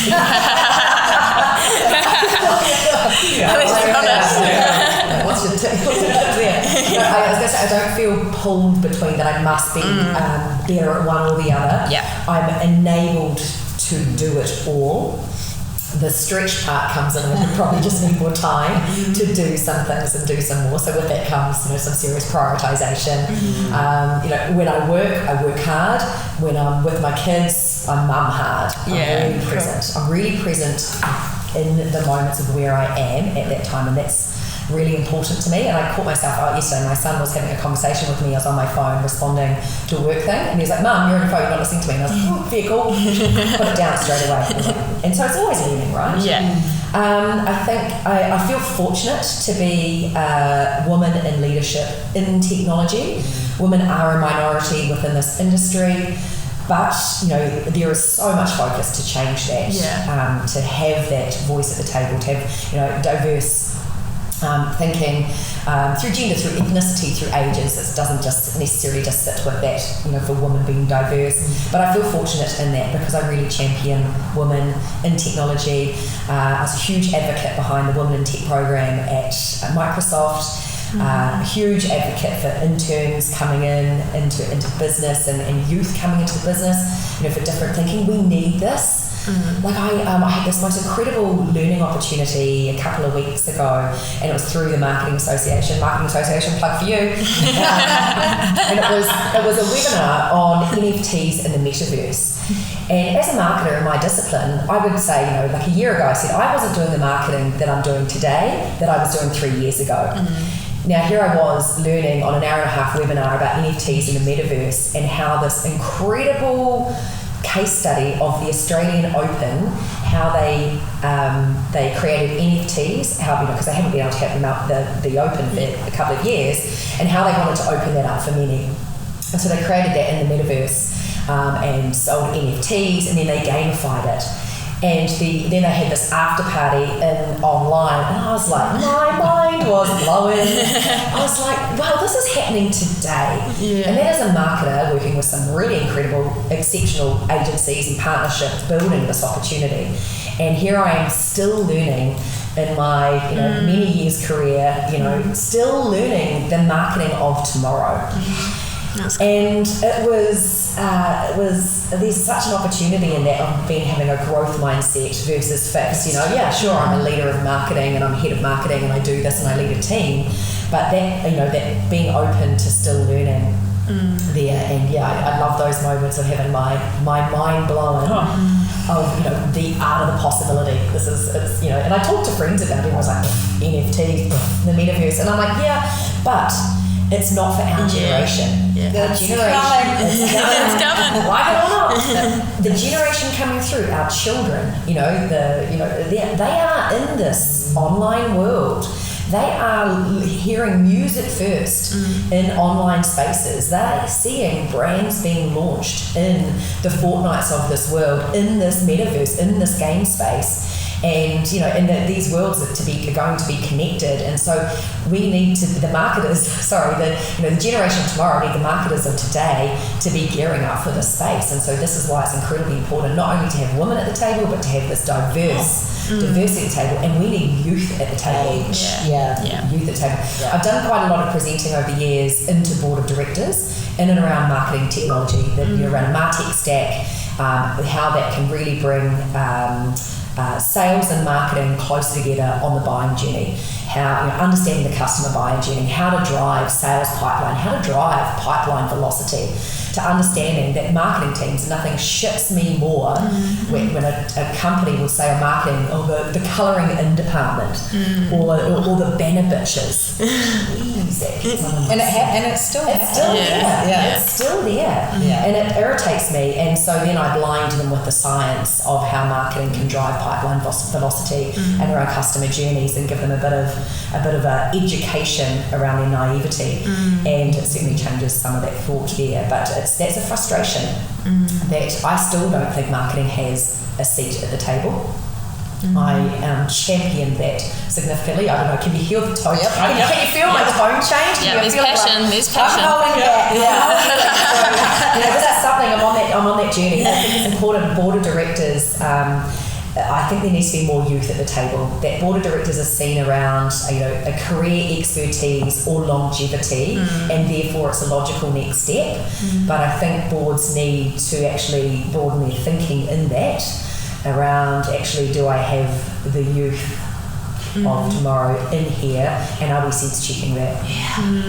What's your tip? I was going to say, I don't feel pulled between that I must be better at one or the other. Yeah. I'm enabled to do it all. The stretch part comes in, and I probably just need more time to do some things and do some more. So with that comes, some serious prioritization. When I work hard. When I'm with my kids, I'm mum hard. I'm really present. I'm really present in the moments of where I am at that time, and that's really important to me. And I caught myself out yesterday. My son was having a conversation with me. I was on my phone responding to a work thing, and he was like, "Mum, you're on your phone, you're not listening to me." And I was like, "Oh, very cool." Put it down straight away. And so it's always learning, right? Yeah. I think I feel fortunate to be a woman in leadership in technology. Women are a minority within this industry, but there is so much focus to change that. To have that voice at the table, to have diverse thinking through gender, through ethnicity, through ages. It doesn't just necessarily just sit with that, for women being diverse. But I feel fortunate in that, because I really champion women in technology. I was a huge advocate behind the Women in Tech program at Microsoft. Huge advocate for interns coming into business and youth coming into the business, for different thinking. We need this. Like I had this most incredible learning opportunity a couple of weeks ago, and it was through the Marketing Association, plug for you. And it was a webinar on NFTs in the metaverse. And as a marketer in my discipline, I would say, like a year ago, I said I wasn't doing the marketing that I'm doing today that I was doing 3 years ago. Now here I was learning on an hour-and-a-half webinar about NFTs in the metaverse, and how this incredible case study of the Australian Open how they created NFTs, because they haven't been able to have them out the open for a couple of years, and how they wanted to open that up for many. And so they created that in the metaverse and sold NFTs, and then they gamified it. And then they had this after party online, and I was like, my mind was blowing. I was like, wow, this is happening today. Yeah. And that is a marketer working with some really incredible, exceptional agencies and partnerships, building this opportunity. And here I am still learning in my many years career, still learning the marketing of tomorrow. And it was there's such an opportunity in that of having a growth mindset versus fixed. Sure, I'm a leader of marketing and I'm head of marketing and I do this and I lead a team, but that being open to still learning there. And I love those moments of having my mind blown of the art of the possibility. And I talk to friends about it. I was like, NFTs, the metaverse, and I'm like, but it's not for our generation. Our generation it's coming. Like it or not, the generation coming through, our children, they are in this online world. They are hearing music first in online spaces. They're seeing brands being launched in the Fortnites of this world, in this metaverse, in this game space. And these worlds are going to be connected, and so we need the marketers. The generation of tomorrow need the marketers of today to be gearing up for this space. And so this is why it's incredibly important not only to have women at the table, but to have this diversity at the table. And we need youth at the table. Youth at the table. Yeah. I've done quite a lot of presenting over the years into board of directors in and around marketing technology, around a MarTech stack, how that can really bring sales and marketing closer together on the buying journey, how understanding the customer buying journey, how to drive sales pipeline, how to drive pipeline velocity, to understanding that marketing teams, nothing shits me more when a company will say, marketing, the colouring in department, or the banner bitches. And it's still there. It's still there. And it irritates me, and so then I blind them with the science of how marketing can drive pipeline velocity and around customer journeys, and give them a bit of a education around their naivety, and it certainly changes some of that thought there. But that's a frustration that I still don't think marketing has a seat at the table. I champion that significantly. I don't know, can you hear the tone? Can you feel my tone change? There's passion. There's passion. I'm holding back. This is something, I'm on that journey. I think it's important. Board of directors, I think there needs to be more youth at the table. That board of directors are seen around, a career expertise or longevity, and therefore it's a logical next step. But I think boards need to actually broaden their thinking in that, around do I have the youth of tomorrow in here, and are we sense checking that?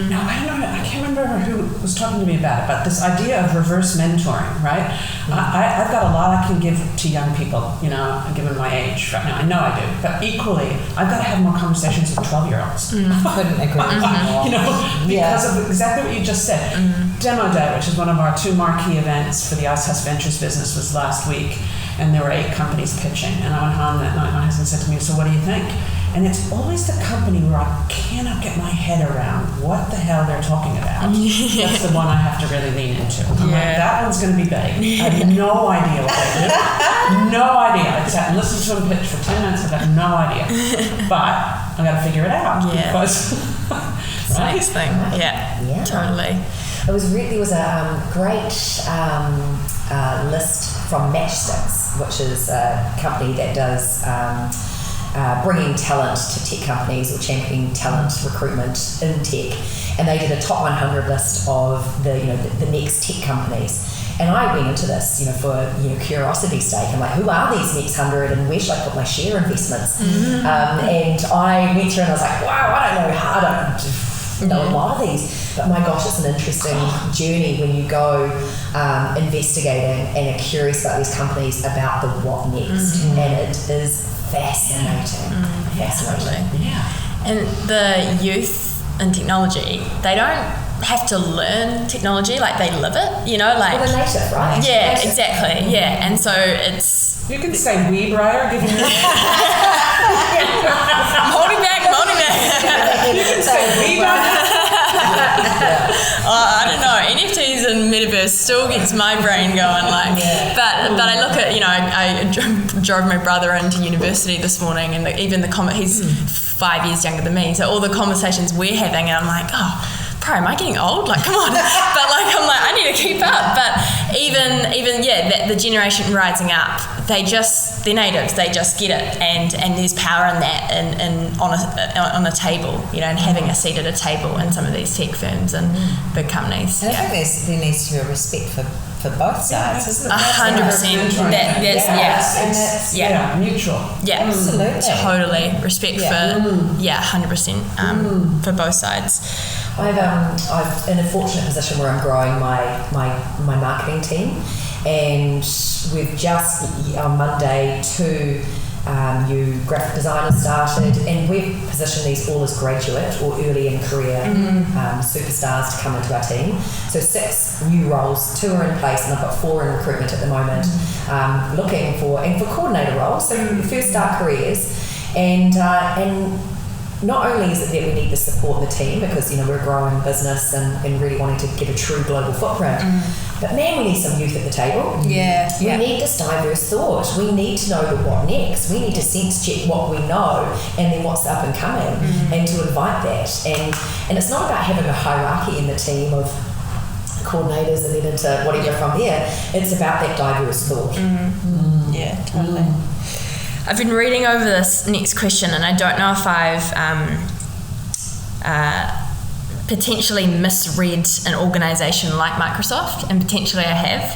No, I don't know. I can't remember who was talking to me about it, but this idea of reverse mentoring, right? I've got a lot I can give to young people, given my age right now. I know I do, but equally, I've got to have more conversations with 12-year-olds. Couldn't agree more. Because of exactly what you just said. Demo Day, which is one of our 2 marquee events for the Ice House Ventures business, was last week, and there were 8 companies pitching. And I went home that night, my husband said to me, "So what do you think?" And it's always the company where I cannot get my head around what the hell they're talking about. That's the one I have to really lean into. I'm like, that one's going to be big. I have no idea what they do. No idea. I sat and listened to them pitch for 10 minutes. I've got no idea. But I've got to figure it out. Because it's the next thing. Yeah, totally. There was a great list from Matchsticks, which is a company that does bringing talent to tech companies, or championing talent recruitment in tech, and they did a top 100 list of the next tech companies. And I went into this, for curiosity's sake. I'm like, who are these next 100, and where should I put my share investments? And I went through and I was like, wow, I don't know a lot of these, but my gosh, it's an interesting journey when you go investigating and are curious about these companies, about the what next, and it is fascinating. Fascinating. And the youth in technology, they don't have to learn technology, like they live it, you know, like Well, they're native, right? yeah, Native. exactly, yeah, and so it's You can say we, Briar, give me I'm holding back. You can say we, I don't know, NFTs and metaverse still gets my brain going, like, but I look at, you know, I drove my brother into university this morning, and he's 5 years younger than me, so all the conversations we're having, and I'm like, oh, bro, am I getting old? Like, come on. But like, I'm like, I need to keep up. But even the generation rising up, they're natives. They just get it, and there's power in that, and on a table, you know, and having a seat at a table in some of these tech firms and big companies. And I think there needs to be a respect for both sides, isn't it? 100%. That's mutual. Yeah, absolutely. Totally. Respect for 100% for both sides. I'm in a fortunate position where I'm growing my marketing team, and we've just on Monday 2 new graphic designers started, and we've positioned these all as graduate or early in career superstars to come into our team. So 6 new roles, 2 are in place, and I've got 4 in recruitment at the moment, looking for coordinator roles, so first start careers, and not only is it that we need the support of the team because, you know, we're a growing business and really wanting to get a true global footprint, but man, we need some youth at the table. We need this diverse thought. We need to know the what next. We need to sense check what we know and then what's up and coming, and to invite that. And it's not about having a hierarchy in the team of coordinators and then into whatever from there. It's about that diverse thought. Yeah, totally. I've been reading over this next question, and I don't know if I've potentially misread an organisation like Microsoft, and potentially I have.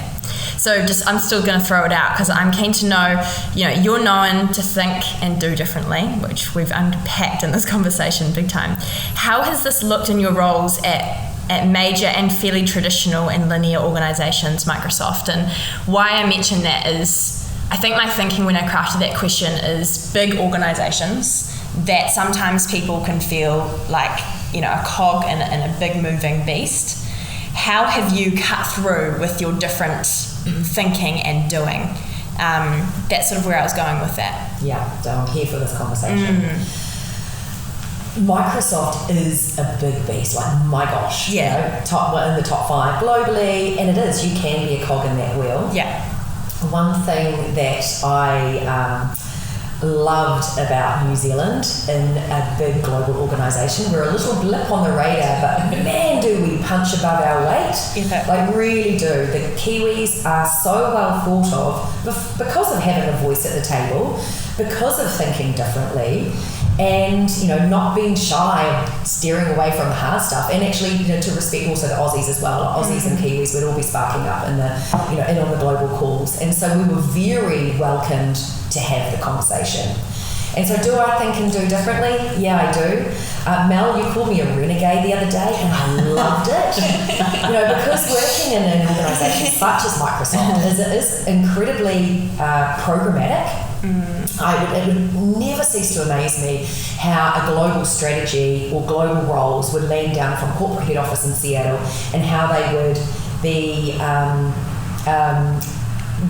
So I'm still going to throw it out because I'm keen to know, you know, you're known to think and do differently, which we've unpacked in this conversation big time. How has this looked in your roles at major and fairly traditional and linear organisations, Microsoft? And why I mention that is, I think my thinking when I crafted that question is big organisations that sometimes people can feel like, you know, a cog in a big moving beast. How have you cut through with your different thinking and doing? That's sort of where I was going with that. Yeah, so I'm here for this conversation. Microsoft is a big beast, like, my gosh. You know, in the top 5 globally, and it is, you can be a cog in that wheel. Yeah. One thing that I loved about New Zealand in a big global organisation, we're a little blip on the radar, but man, do we punch above our weight. Like, really do. The Kiwis are so well thought of because of having a voice at the table, because of thinking differently, and, you know, not being shy, steering away from the hard stuff, and actually, you know, to respect also the Aussies as well. Aussies and Kiwis would all be sparking up in the, you know, in on the global calls, and so we were very welcomed to have the conversation. And so, do I think and do differently? Yeah, I do. Mel, you called me a renegade the other day, and I loved it. You know, because working in an organisation such as Microsoft is incredibly programmatic. It would never cease to amaze me how a global strategy or global roles would lean down from corporate head office in Seattle, and how they would be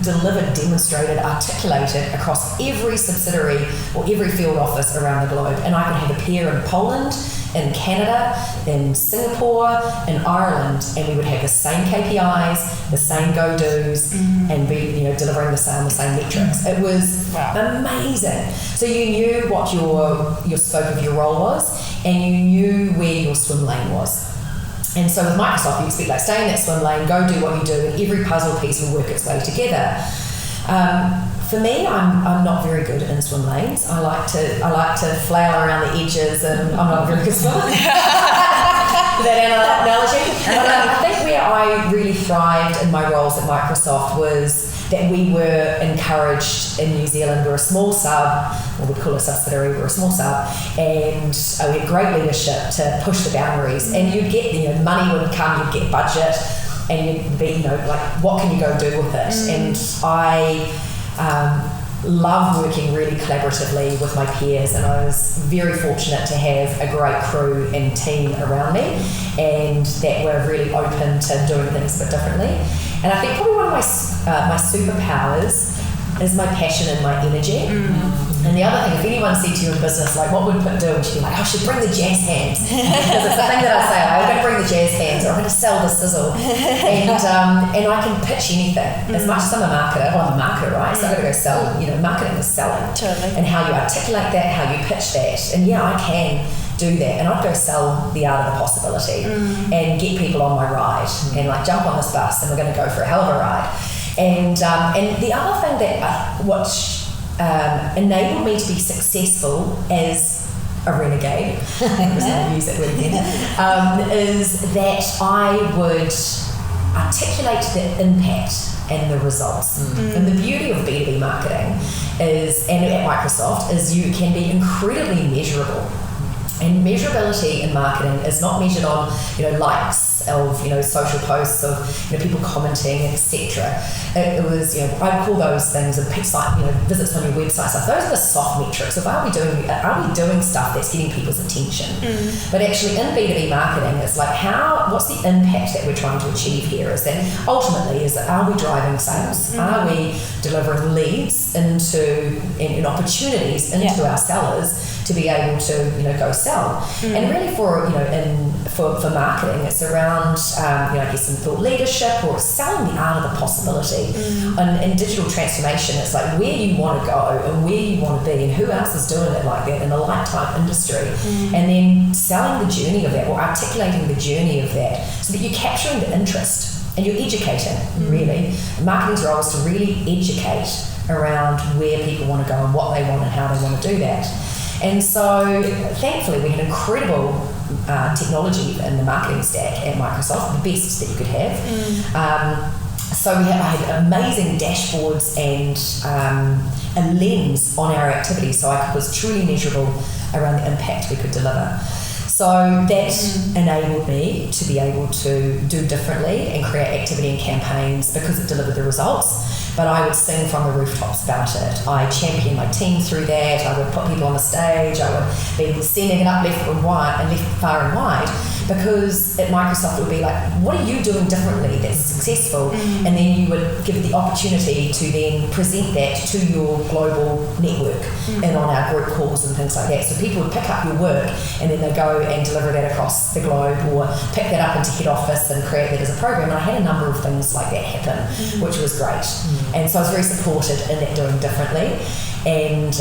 delivered, demonstrated, articulated across every subsidiary or every field office around the globe. And I could have a peer in Poland, in Canada, in Singapore, in Ireland, and we would have the same KPIs, the same go-dos, and be, you know, delivering the same metrics. It was amazing. So you knew what your scope of your role was, and you knew where your swim lane was. And so with Microsoft, you expect, like, stay in that swim lane, go do what you do, and every puzzle piece will work its way together. For me, I'm not very good in swim lanes. I like to flail around the edges, and I'm not a very good swimmer. That analogy. But I think where I really thrived in my roles at Microsoft was that we were encouraged in New Zealand. We're a small sub, or we'd call it a subsidiary, we're a small sub, and we had great leadership to push the boundaries. And you'd get, you know, money would come, you'd get budget, and you'd be, you know, like, what can you go do with it? And love working really collaboratively with my peers, and I was very fortunate to have a great crew and team around me, and that were really open to doing things a bit differently. And I think probably one of my superpowers is my passion and my energy. And the other thing, if anyone said to you in business, like, what would Pip do? And she'd be like, I should bring the jazz hands. Because it's the thing that I say, I'm going to bring the jazz hands, or I'm going to sell the sizzle. And I can pitch anything. As much as I'm a marketer, well, I'm a marketer, right? So I've got to go sell, marketing is selling. Totally. And how you articulate that, how you pitch that. And yeah, I can do that, and I'd go sell the art of the possibility and get people on my ride and like jump on this bus and we're going to go for a hell of a ride. And the other thing that enabled me to be successful as a renegade, I'm just going to use that word again, is that I would articulate the impact and the results. And the beauty of B2B marketing is, and at Microsoft, is you can be incredibly measurable. And measurability in marketing is not measured on, likes of, social posts of, people commenting, etc. It was, I'd call those things visits on your website stuff. Those are the soft metrics of are we doing stuff that's getting people's attention? But actually in B2B marketing, it's like what's the impact that we're trying to achieve here? Is that ultimately are we driving sales? Are we delivering leads and opportunities into our sellers to be able to go sell? And really for marketing, it's around some thought leadership or selling the art of the possibility. And in digital transformation, it's like where you want to go and where you want to be and who else is doing it like that in a like-type industry, and then selling the journey of that or articulating the journey of that so that you're capturing the interest and you're educating. Really, marketing's role is to really educate around where people want to go and what they want and how they want to do that. And so thankfully we had incredible technology in the marketing stack at Microsoft, the best that you could have. So I had amazing dashboards and a lens on our activities, so I was truly measurable around the impact we could deliver. So that enabled me to be able to do differently and create activity and campaigns because it delivered the results. But I would sing from the rooftops about it. I championed my team through that. I would put people on the stage. I would be sending it up left and wide and left far and wide, because at Microsoft it would be like, what are you doing differently that's successful? And then you would give the opportunity to then present that to your global network and on our group calls and things like that. So people would pick up your work and then they go and deliver that across the globe or pick that up into head office and create that as a program. And I had a number of things like that happen, which was great. And so I was very supported in that doing differently, and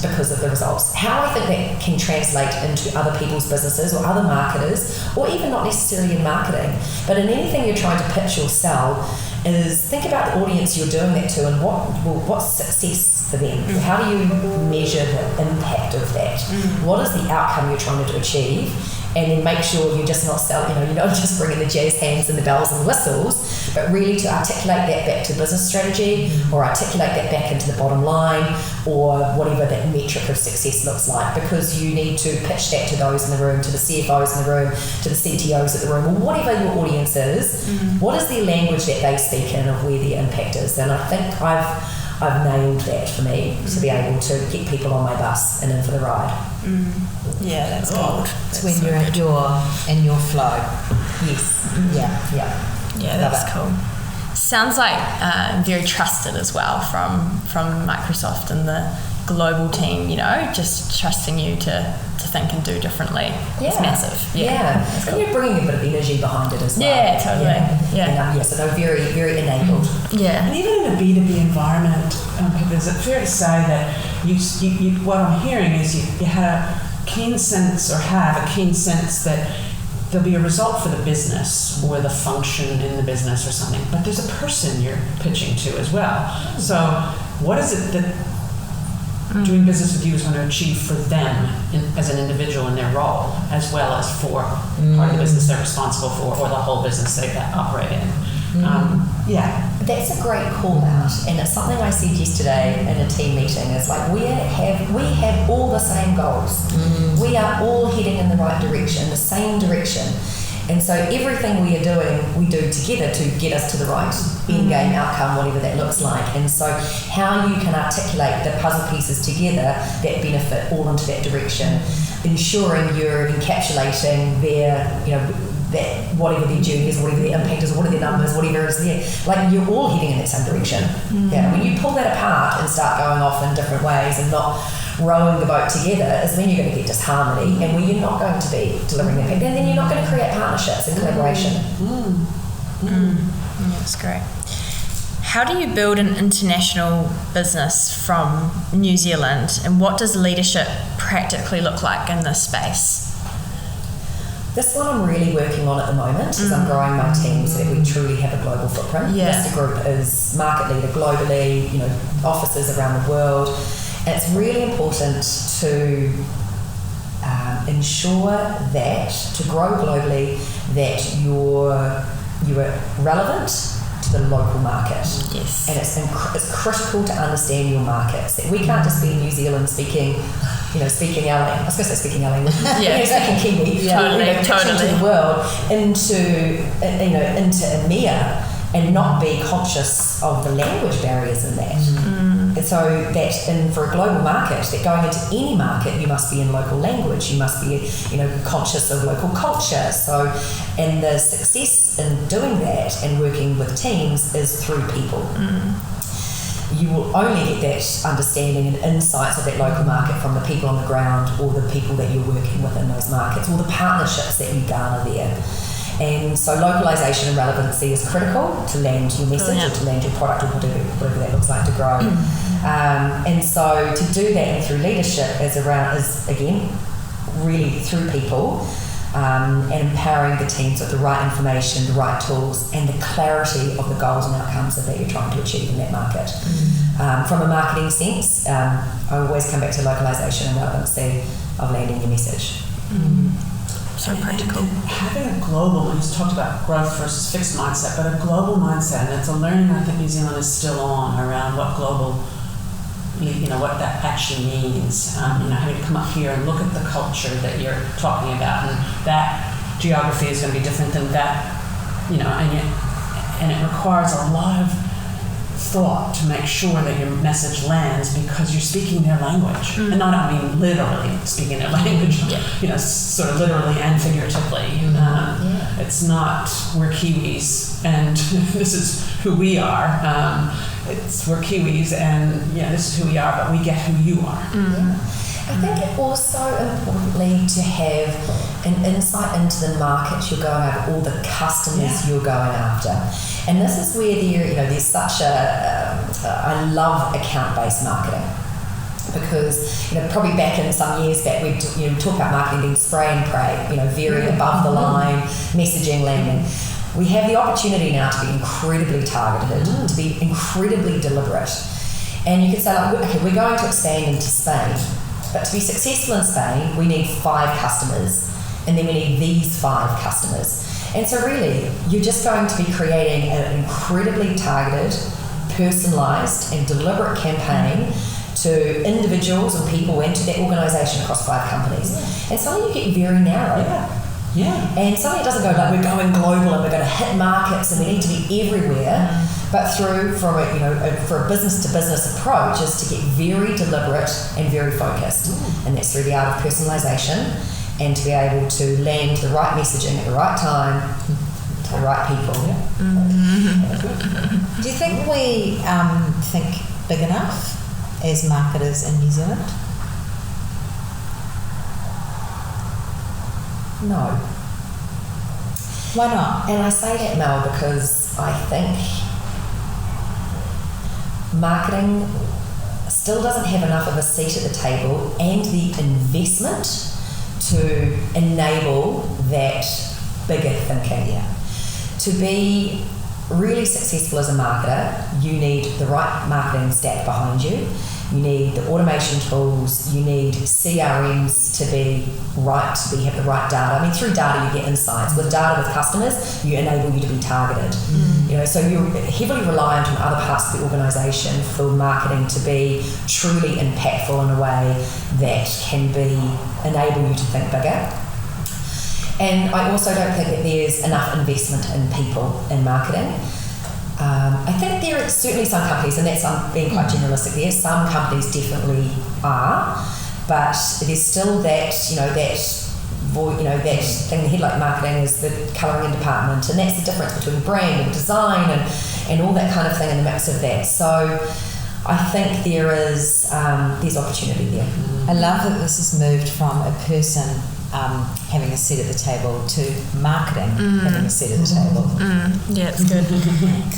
because of the results. How I think that can translate into other people's businesses or other marketers, or even not necessarily in marketing, but in anything you're trying to pitch or sell, is think about the audience you're doing that to and what's success for them. How do you measure the impact of that? What is the outcome you're trying to achieve? And then make sure you're just not selling, you're not just bringing the jazz hands and the bells and whistles, but really to articulate that back to business strategy or articulate that back into the bottom line or whatever that metric of success looks like, because you need to pitch that to those in the room, to the CFOs in the room, to the CTOs at the room, or whatever your audience is. What is the language that they speak in of where the impact is? And I think I've nailed that for me to be able to get people on my bus and in for the ride. Yeah, that's gold. It's when you're in your flow. Yes. Yeah, that's cool. Sounds like very trusted as well from Microsoft and the global team, just trusting you to think and do differently. It's massive. Yeah. And you're bringing a bit of energy behind it as well. Yeah, totally. Yeah. So they're very, very enabled. Yeah. And even in a B2B environment, is it fair to say that you what I'm hearing is you had a keen sense that there'll be a result for the business or the function in the business or something, but there's a person you're pitching to as well. So what is it that doing business with you is going to achieve for them as an individual in their role, as well as for part of the business they're responsible for or the whole business they operate in? That's a great call out, and it's something I said yesterday in a team meeting. It's like we have all the same goals. We are all heading in the right direction, the same direction. And so everything we are doing, we do together to get us to the right end game outcome, whatever that looks like. And so how you can articulate the puzzle pieces together that benefit all into that direction, ensuring you're encapsulating their, that whatever their journey is, whatever their impact is, what are their numbers, whatever is there, like you're all heading in that same direction. When you pull that apart and start going off in different ways and not rowing the boat together is when you're going to get disharmony and where you're not going to be delivering impact, and then you're not going to create partnerships and collaboration. That's great. How do you build an international business from New Zealand, and what does leadership practically look like in this space? This one I'm really working on at the moment as I'm growing my team so that we truly have a global footprint. Vista Group is market leader globally, offices around the world. And it's really important to ensure that, to grow globally, that you're relevant to the local market. Yes. And it's critical to understand your markets. That we can't just be in New Zealand speaking LA. I was going to say speaking LA. Speaking Kiwi. Totally. To the world, into EMEA, and not be conscious of the language barriers in that. And so for a global market, that going into any market, you must be in local language, you must be, conscious of local culture. So, and the success in doing that and working with teams is through people. You will only get that understanding and insights of that local market from the people on the ground, or the people that you're working with in those markets, or the partnerships that you garner there. And so localization and relevancy is critical to land your message or to land your product, or whatever that looks like to grow. And so to do that and through leadership is again really through people, and empowering the teams with the right information, the right tools, and the clarity of the goals and outcomes that you're trying to achieve in that market. From a marketing sense, I always come back to localization and relevancy of landing your message. So practical. And having a global, we just talked about growth versus fixed mindset, but a global mindset, and it's a learning I think New Zealand is still on around what global, what that actually means. Having to come up here and look at the culture that you're talking about, and that geography is going to be different than that, and it requires a lot of thought to make sure that your message lands, because you're speaking their language. And I mean literally speaking their language, sort of literally and figuratively. It's not, we're Kiwis and this is who we are. We're Kiwis and this is who we are, but we get who you are. I think also importantly to have an insight into the market you're going after, all the customers you're going after. And this is where there's such I love account-based marketing, because probably back in some years back we'd talk about marketing being spray and pray, very above the line messaging landing. We have the opportunity now to be incredibly targeted, to be incredibly deliberate. And you could say, we're going to expand into Spain, but to be successful in Spain, we need 5 customers, and then we need these 5 customers. And so really, you're just going to be creating an incredibly targeted, personalised and deliberate campaign to individuals and people and to that organisation across 5 companies. And suddenly you get very narrow. And suddenly it doesn't go like we're going global and we're going to hit markets and we need to be everywhere. But for a business-to-business approach is to get very deliberate and very focused. And that's through the art of personalisation, and to be able to land the right messaging at the right time to the right people. Do you think we think big enough as marketers in New Zealand? No. Why not? And I say that, Mel, because I think marketing still doesn't have enough of a seat at the table and the investment to enable that bigger thinking. To be really successful as a marketer, you need the right marketing stack behind you. You need the automation tools. You need CRMs to be right, to have the right data. I mean, through data you get insights. With data with customers, you enable you to be targeted. So you're heavily reliant on other parts of the organisation for marketing to be truly impactful in a way that can enable you to think bigger. And I also don't think that there's enough investment in people in marketing. I think there are certainly some companies, and that's I'm being quite generalistic there, some companies definitely are, but there's still that, that thing in the headlight marketing is the colouring department, and that's the difference between brand and design and all that kind of thing in the mix of that. So I think there's opportunity there. I love that this has moved from a person having a seat at the table to marketing having a seat at the table. Yeah, it's good.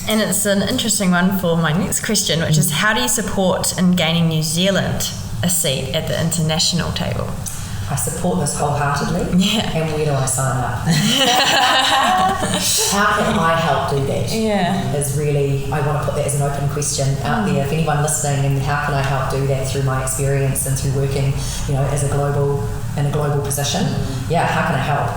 And it's an interesting one for my next question, which is how do you support in gaining New Zealand a seat at the international table? I support this wholeheartedly. Yeah. And where do I sign up? How can I help do that? Yeah. Is really, I want to put that as an open question out there. If anyone listening, and how can I help do that through my experience and through working, as in a global position? Yeah, how can I help?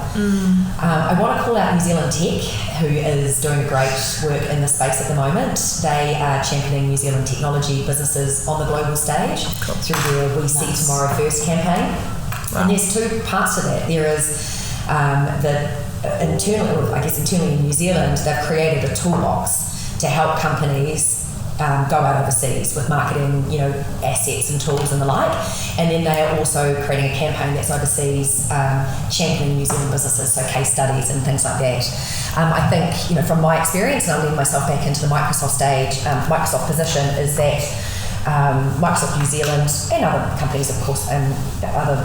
I want to call out New Zealand Tech, who is doing great work in this space at the moment. They are championing New Zealand technology businesses on the global stage through their We See Tomorrow First campaign. Wow. And there's two parts to that. There is internally in New Zealand, they've created a toolbox to help companies go out overseas with marketing, assets and tools and the like. And then they are also creating a campaign that's overseas, championing New Zealand businesses, so case studies and things like that. I think, from my experience, and I'm leading myself back into the Microsoft position, is that Microsoft New Zealand and other companies, of course, and other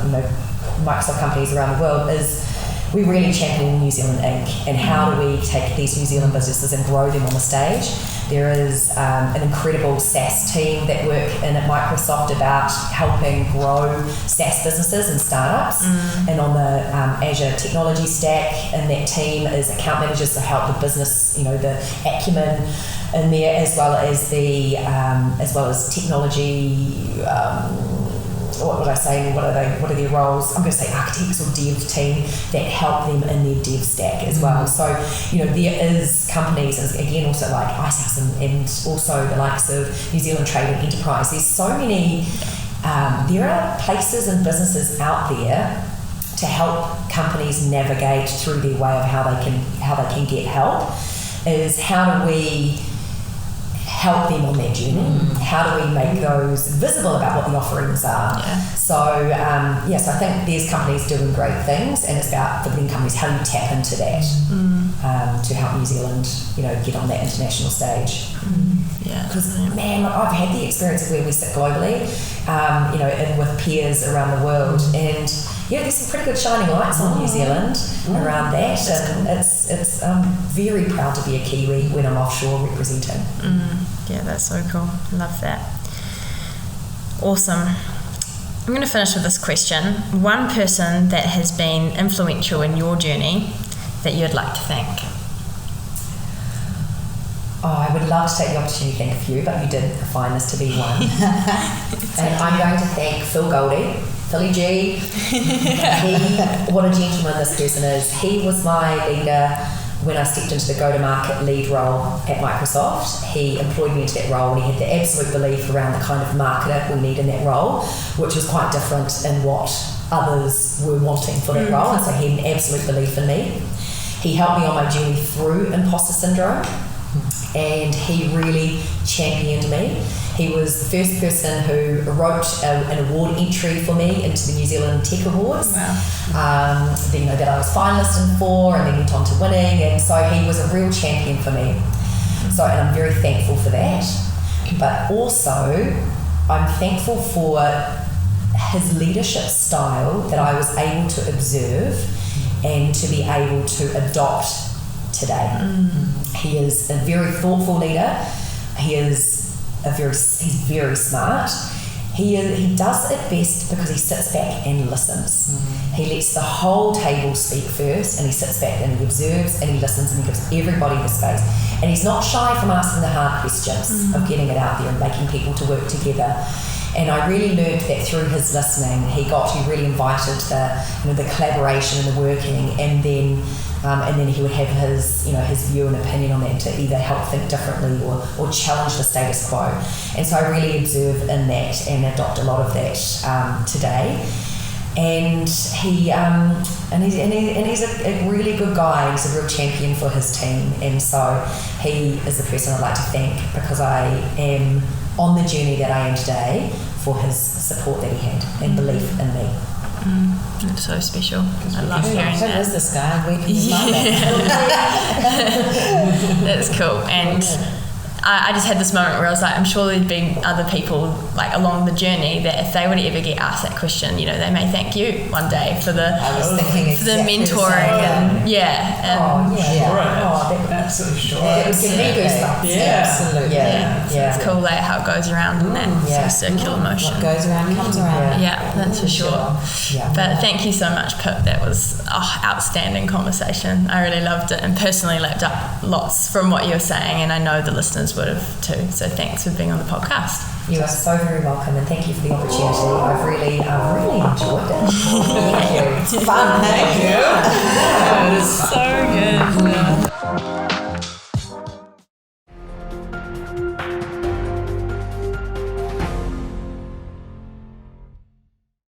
Microsoft companies around the world, is we really champion New Zealand Inc. and how do we take these New Zealand businesses and grow them on the stage. There is an incredible SaaS team that work in at Microsoft about helping grow SaaS businesses and startups, and on the Azure technology stack, and that team is account managers to help the business, the acumen in there, as well as technology. What would I say? What are their roles? I'm going to say architects or dev team that help them in their dev stack as well. So, there is companies, again, also like Icehouse and also the likes of New Zealand Trade and Enterprise. There's so many, there are places and businesses out there to help companies navigate through their way of how they can get help. Is how do we help them on their journey? How do we make those visible about what the offerings are? So so I think there's companies doing great things, and it's about the companies, how do you tap into that to help New Zealand get on that international stage. Because man, I've had the experience of where we sit globally, and with peers around the world, and there's some pretty good shining lights on New Zealand around that, and it's very proud to be a Kiwi when I'm offshore representing. Yeah, that's so cool. Love that. Awesome. I'm going to finish with this question. One person that has been influential in your journey that you'd like to thank? I would love to take the opportunity to thank a few, but you did find this to be one. And I'm going to thank Phil Goldie, Philly G. What a gentleman this person is. He was my leader when I stepped into the go-to-market lead role at Microsoft. He employed me into that role, and he had the absolute belief around the kind of marketer we need in that role, which was quite different in what others were wanting for that role, and so he had an absolute belief in me. He helped me on my journey through imposter syndrome, and he really championed me. He was the first person who wrote an award entry for me into the New Zealand Tech Awards. Wow. That I was finalist for, and then went on to winning, and so he was a real champion for me. So, and I'm very thankful for that. But also, I'm thankful for his leadership style that I was able to observe and to be able to adopt today. He is a very thoughtful leader. He's very smart. He does it best because he sits back and listens. He lets the whole table speak first, and he sits back and he observes and he listens, and he gives everybody the space. And he's not shy from asking the hard questions of getting it out there and making people to work together. And I really learned that through his listening, he really invited the collaboration and the working, and then he would have his view and opinion on that to either help think differently or challenge the status quo. And so I really observe in that and adopt a lot of that today. and he's a really good guy. He's a real champion for his team, and so he is the person I'd like to thank, because I am on the journey that I am today for his support that he had and belief in me. It's so special. I love hearing Who that. is this guy? Where can you find him? That's cool. And I just had this moment where I was like, I'm sure there'd be other people like along the journey that if they were to ever get asked that question, you know, they may thank you one day for the I was thinking for the exactly the mentoring same. Absolutely sure. It was giving me goosebumps. Absolutely. It's cool like how it goes around in that sort of circular motion. What goes around comes around. Yeah, that's for sure. Yeah. But thank you so much, Pip. That was outstanding conversation. I really loved it, and personally leapt up lots from what you were saying, and I know the listeners would have too. So thanks for being on the podcast. You are so very welcome, and thank you for the opportunity. I've really enjoyed it. Thank you. It's fun. Thank you. It was so good.